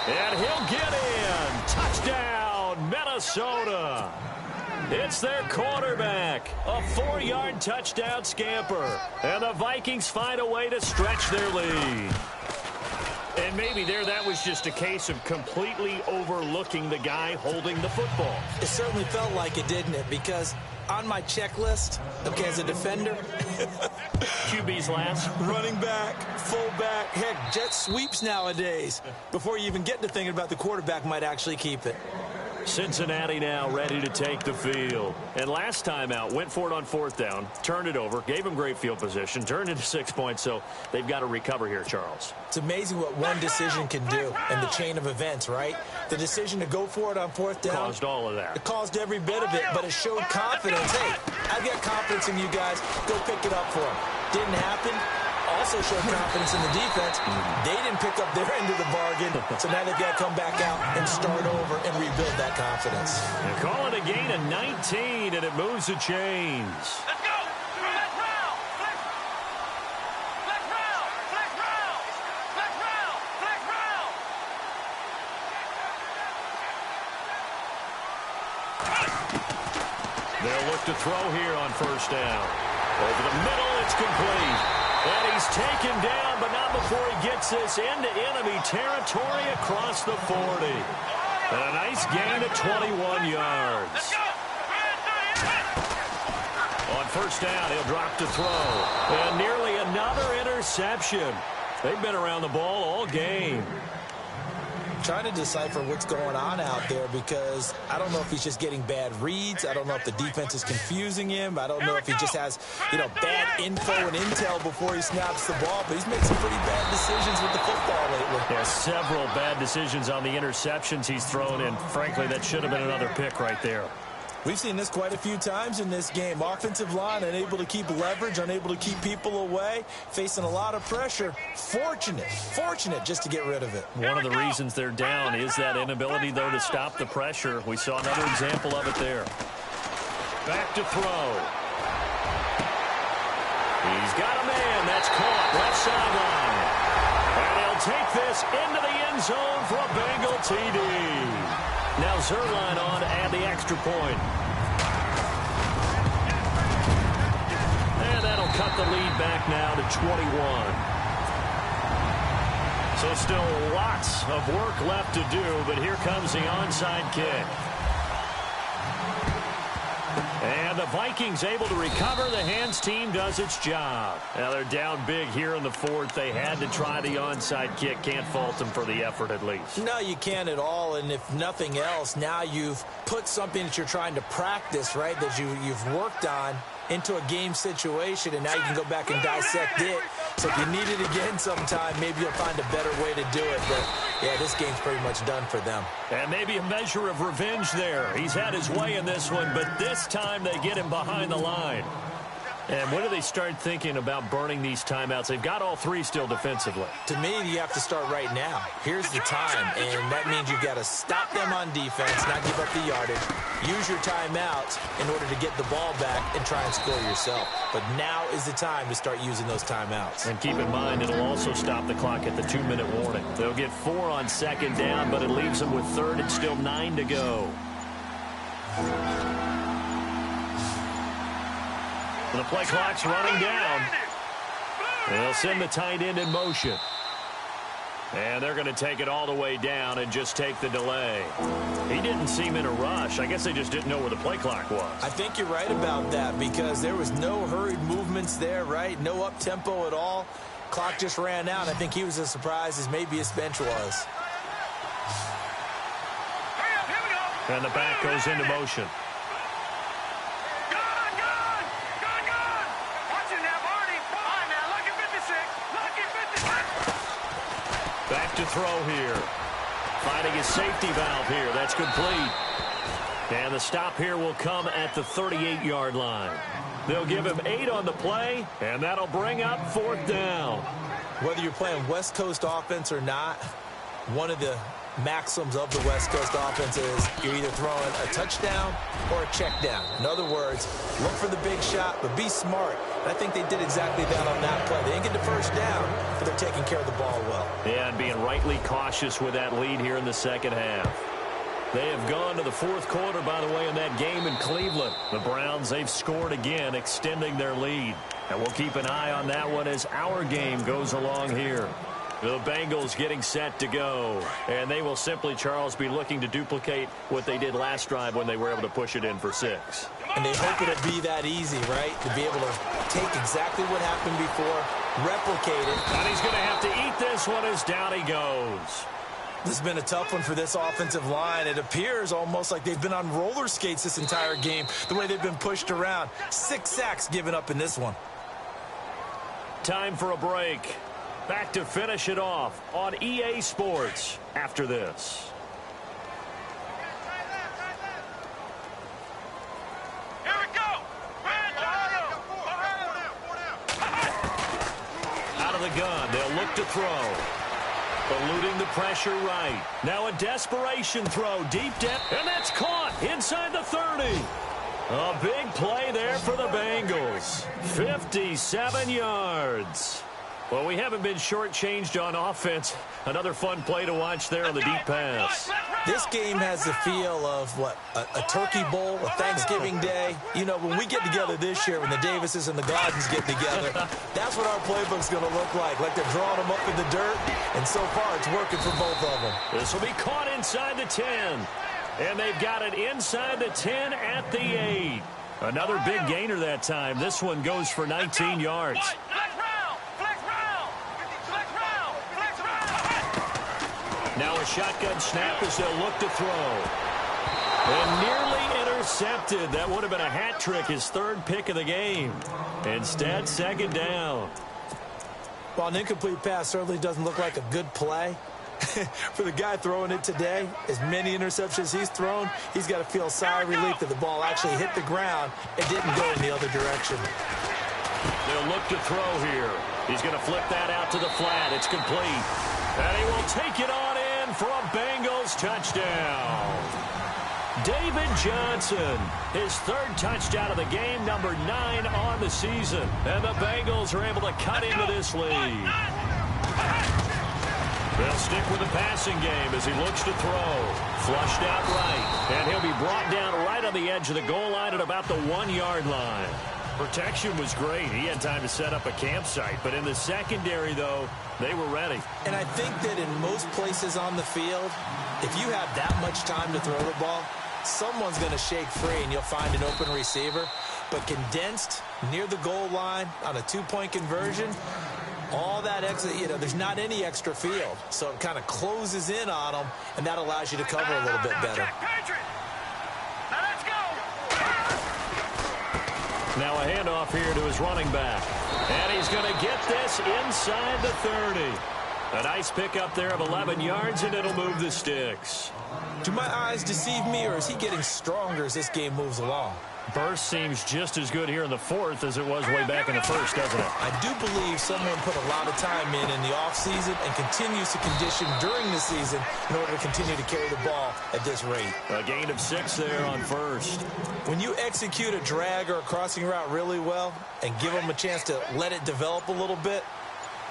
And he'll get in. Touchdown, Minnesota. It's their quarterback. A 4-yard touchdown scamper. And the Vikings find a way to stretch their lead. And maybe that was just a case of completely overlooking the guy holding the football. It certainly felt like it, didn't it? Because on my checklist, okay, as a defender, QB's last. Running back, fullback, heck, jet sweeps nowadays. Before you even get to thinking about the quarterback might actually keep it. Cincinnati now ready to take the field. And last time out, went for it on 4th down, turned it over, gave him great field position, turned into 6 points, so they've got to recover here, Charles. It's amazing what one decision can do in the chain of events, right? The decision to go for it on 4th down caused all of that. It caused every bit of it, but it showed confidence. Hey, I've got confidence in you guys. Go pick it up for them. Didn't happen. Also showed confidence in the defense. They didn't pick up their end of the bargain, so now they've got to come back out and start over and rebuild that confidence. They call it a gain of 19, and it moves the chains. Let's go! Let's round! Let's They'll look to throw here on first down. Over the middle, it's complete. And he's taken down, but not before he gets this into enemy territory across the 40. And a nice gain of 21 yards. On first down, he'll drop to throw. And nearly another interception. They've been around the ball all game. Trying to decipher what's going on out there because I don't know if he's just getting bad reads. I don't know if the defense is confusing him. I don't know if he just has, bad info and intel before he snaps the ball. But he's made some pretty bad decisions with the football lately. Yeah, several bad decisions on the interceptions he's thrown in. Frankly, that should have been another pick right there. We've seen this quite a few times in this game. Offensive line unable to keep leverage, unable to keep people away, facing a lot of pressure. Fortunate just to get rid of it. One of the reasons they're down is that inability, though, to stop the pressure. We saw another example of it there. Back to throw. He's got a man. That's caught. Left sideline. And he'll take this into the end zone for a Bengal TD. Now Zerline on to add the extra point. And that'll cut the lead back now to 21. So still lots of work left to do, but here comes the onside kick. And the Vikings able to recover. The hands team does its job. Now they're down big here in the fourth. They had to try the onside kick. Can't fault them for the effort at least. No, you can't at all. And if nothing else, now you've put something that you're trying to practice, right, that you've worked on into a game situation, and now you can go back and dissect it. So if you need it again sometime, maybe you'll find a better way to do it. But, yeah, this game's pretty much done for them. And maybe a measure of revenge there. He's had his way in this one, but this time they get him behind the line. And when do they start thinking about burning these timeouts? They've got all three still defensively. To me, you have to start right now. Here's the time, and that means you've got to stop them on defense, not give up the yardage. Use your timeouts in order to get the ball back and try and score yourself. But now is the time to start using those timeouts. And keep in mind, it'll also stop the clock at the 2-minute warning. They'll get 4 on second down, but it leaves them with third and still 9 to go. The play clock's running down. They'll send the tight end in motion. And they're going to take it all the way down and just take the delay. He didn't seem in a rush. I guess they just didn't know where the play clock was. I think you're right about that because there was no hurried movements there, right? No up-tempo at all. Clock just ran out. I think he was as surprised as maybe his bench was. And the back goes into motion. Back to throw here. Finding his safety valve here. That's complete. And the stop here will come at the 38-yard line. They'll give him 8 on the play, and that'll bring up 4th down. Whether you're playing West Coast offense or not, one of the maxims of the West Coast offense is you're either throwing a touchdown or a check down. In other words, look for the big shot, but be smart. And I think they did exactly that on that play. They didn't get the first down, but they're taking care of the ball well. Yeah, and being rightly cautious with that lead here in the second half. They have gone to the 4th quarter, by the way, in that game in Cleveland. The Browns, they've scored again, extending their lead. And we'll keep an eye on that one as our game goes along here. The Bengals getting set to go. And they will simply, Charles, be looking to duplicate what they did last drive when they were able to push it in for 6. And they hope it'll be that easy, right? To be able to take exactly what happened before, replicate it. And he's going to have to eat this one as down he goes. This has been a tough one for this offensive line. It appears almost like they've been on roller skates this entire game, the way they've been pushed around. 6 sacks given up in this one. Time for a break. Back to finish it off on EA Sports after this. Here we go. Out of the gun, they'll look to throw. Eluding the pressure right. Now a desperation throw, deep depth, and that's caught inside the 30. A big play there for the Bengals. 57 yards. Well, we haven't been shortchanged on offense. Another fun play to watch there on the deep pass. This game has the feel of, what, a turkey bowl, a Thanksgiving day. You know, when we get together this year, when the Davises and the Gardens get together, that's what our playbook's going to look like they're drawing them up in the dirt, and so far it's working for both of them. This will be caught inside the 10, and they've got it inside the 10 at the 8. Another big gainer that time. This one goes for 19 yards. Now a shotgun snap as they'll look to throw. And nearly intercepted. That would have been a hat trick, his third pick of the game. Instead, second down. Well, an incomplete pass certainly doesn't look like a good play. For the guy throwing it today, as many interceptions he's thrown, he's got to feel a sigh of relief that the ball actually hit the ground and didn't go in the other direction. They'll look to throw here. He's going to flip that out to the flat. It's complete. And he will take it on in for a Bengals touchdown. David Johnson, his third touchdown of the game, number 9 on the season. And the Bengals are able to cut into this lead. They'll stick with the passing game as he looks to throw. Flushed out right. And he'll be brought down right on the edge of the goal line at about the 1-yard line. Protection was great. He had time to set up a campsite. But in the secondary, though, they were ready. And I think that in most places on the field, if you have that much time to throw the ball, someone's going to shake free and you'll find an open receiver. But condensed near the goal line on a 2-point conversion, all that extra, you know, there's not any extra field. So it kind of closes in on them, and that allows you to cover a little bit better. Now a handoff here to his running back. And he's going to get this inside the 30. A nice pickup there of 11 yards, and it'll move the sticks. Do my eyes deceive me, or is he getting stronger as this game moves along? Burst seems just as good here in the fourth as it was way back in the first, doesn't it? I do believe someone put a lot of time in the offseason and continues to condition during the season in order to continue to carry the ball at this rate. A gain of 6 there on first. When you execute a drag or a crossing route really well and give them a chance to let it develop a little bit,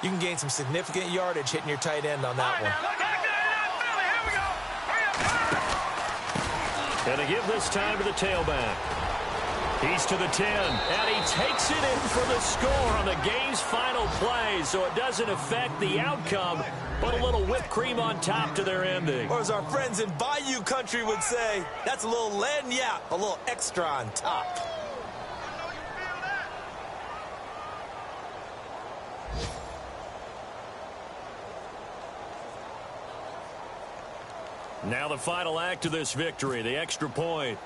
you can gain some significant yardage hitting your tight end on that one. And to give this time to the tailback. He's to the 10, and he takes it in for the score on the game's final play, so it doesn't affect the outcome, but a little whipped cream on top to their ending. Or as our friends in Bayou country would say, that's a little lagniappe, a little extra on top. Now the final act of this victory, the extra point.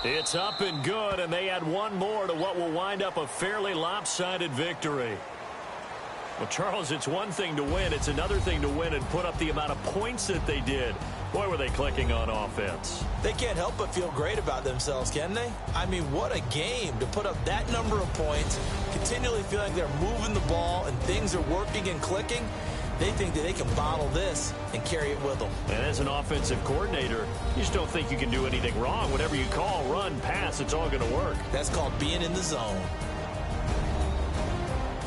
It's up and good, and they add one more to what will wind up a fairly lopsided victory. Well, Charles, it's one thing to win. It's another thing to win and put up the amount of points that they did. Boy, were they clicking on offense. They can't help but feel great about themselves, can they? I mean, what a game to put up that number of points, continually feel like they're moving the ball and things are working and clicking. They think that they can bottle this and carry it with them. And as an offensive coordinator, you just don't think you can do anything wrong. Whatever you call, run, pass, it's all going to work. That's called being in the zone.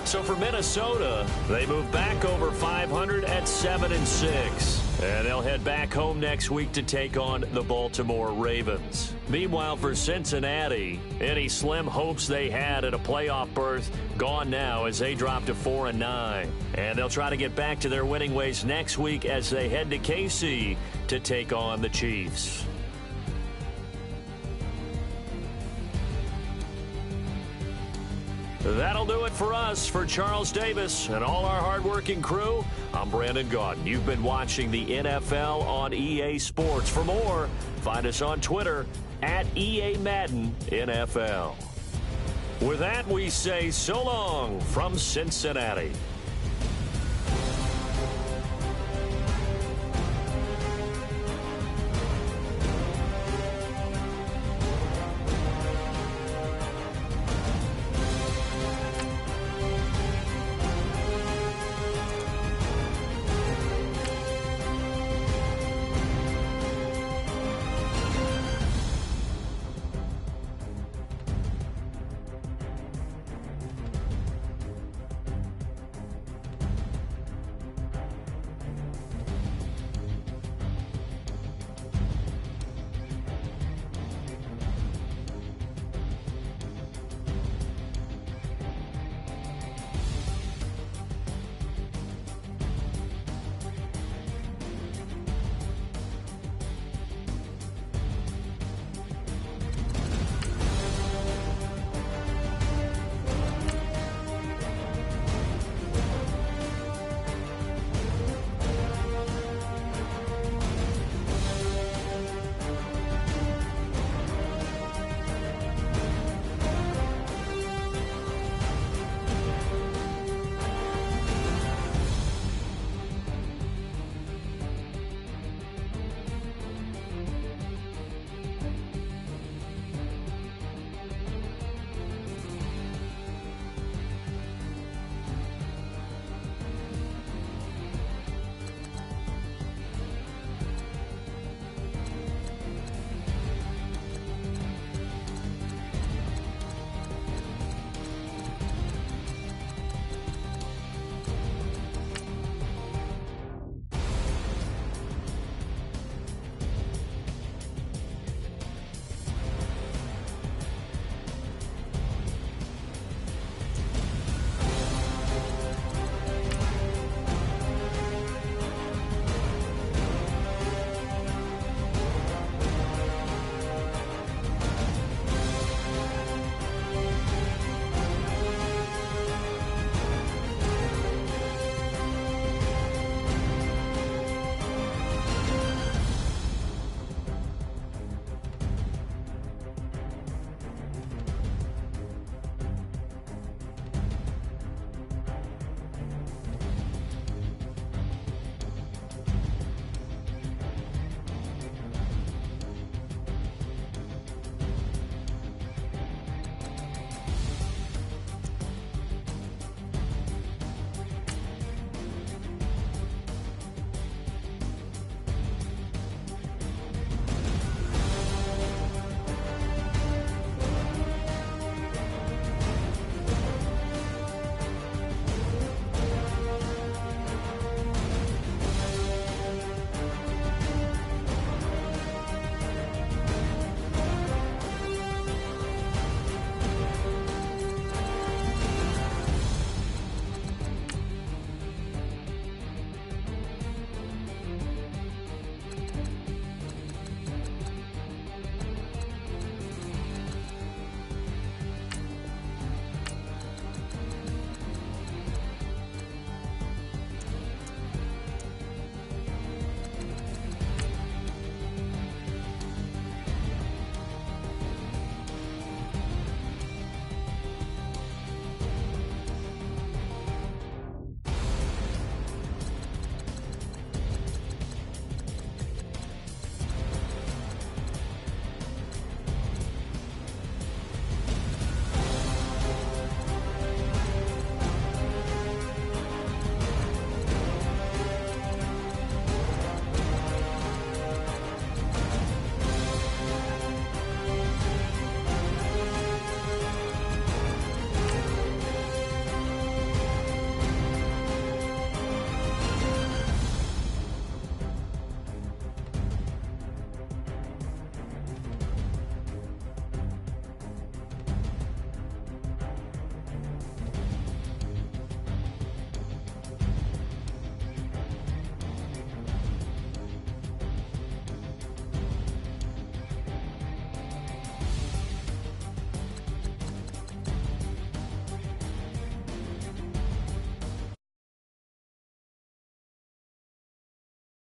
So for Minnesota, they move back over 500 at 7-6. And they'll head back home next week to take on the Baltimore Ravens. Meanwhile, for Cincinnati, any slim hopes they had at a playoff berth gone now as they drop to 4-9. And they'll try to get back to their winning ways next week as they head to KC to take on the Chiefs. That'll do it for us. For Charles Davis and all our hardworking crew, I'm Brandon Gaudin. You've been watching the NFL on EA Sports. For more, find us on Twitter at EA Madden NFL. With that, we say so long from Cincinnati.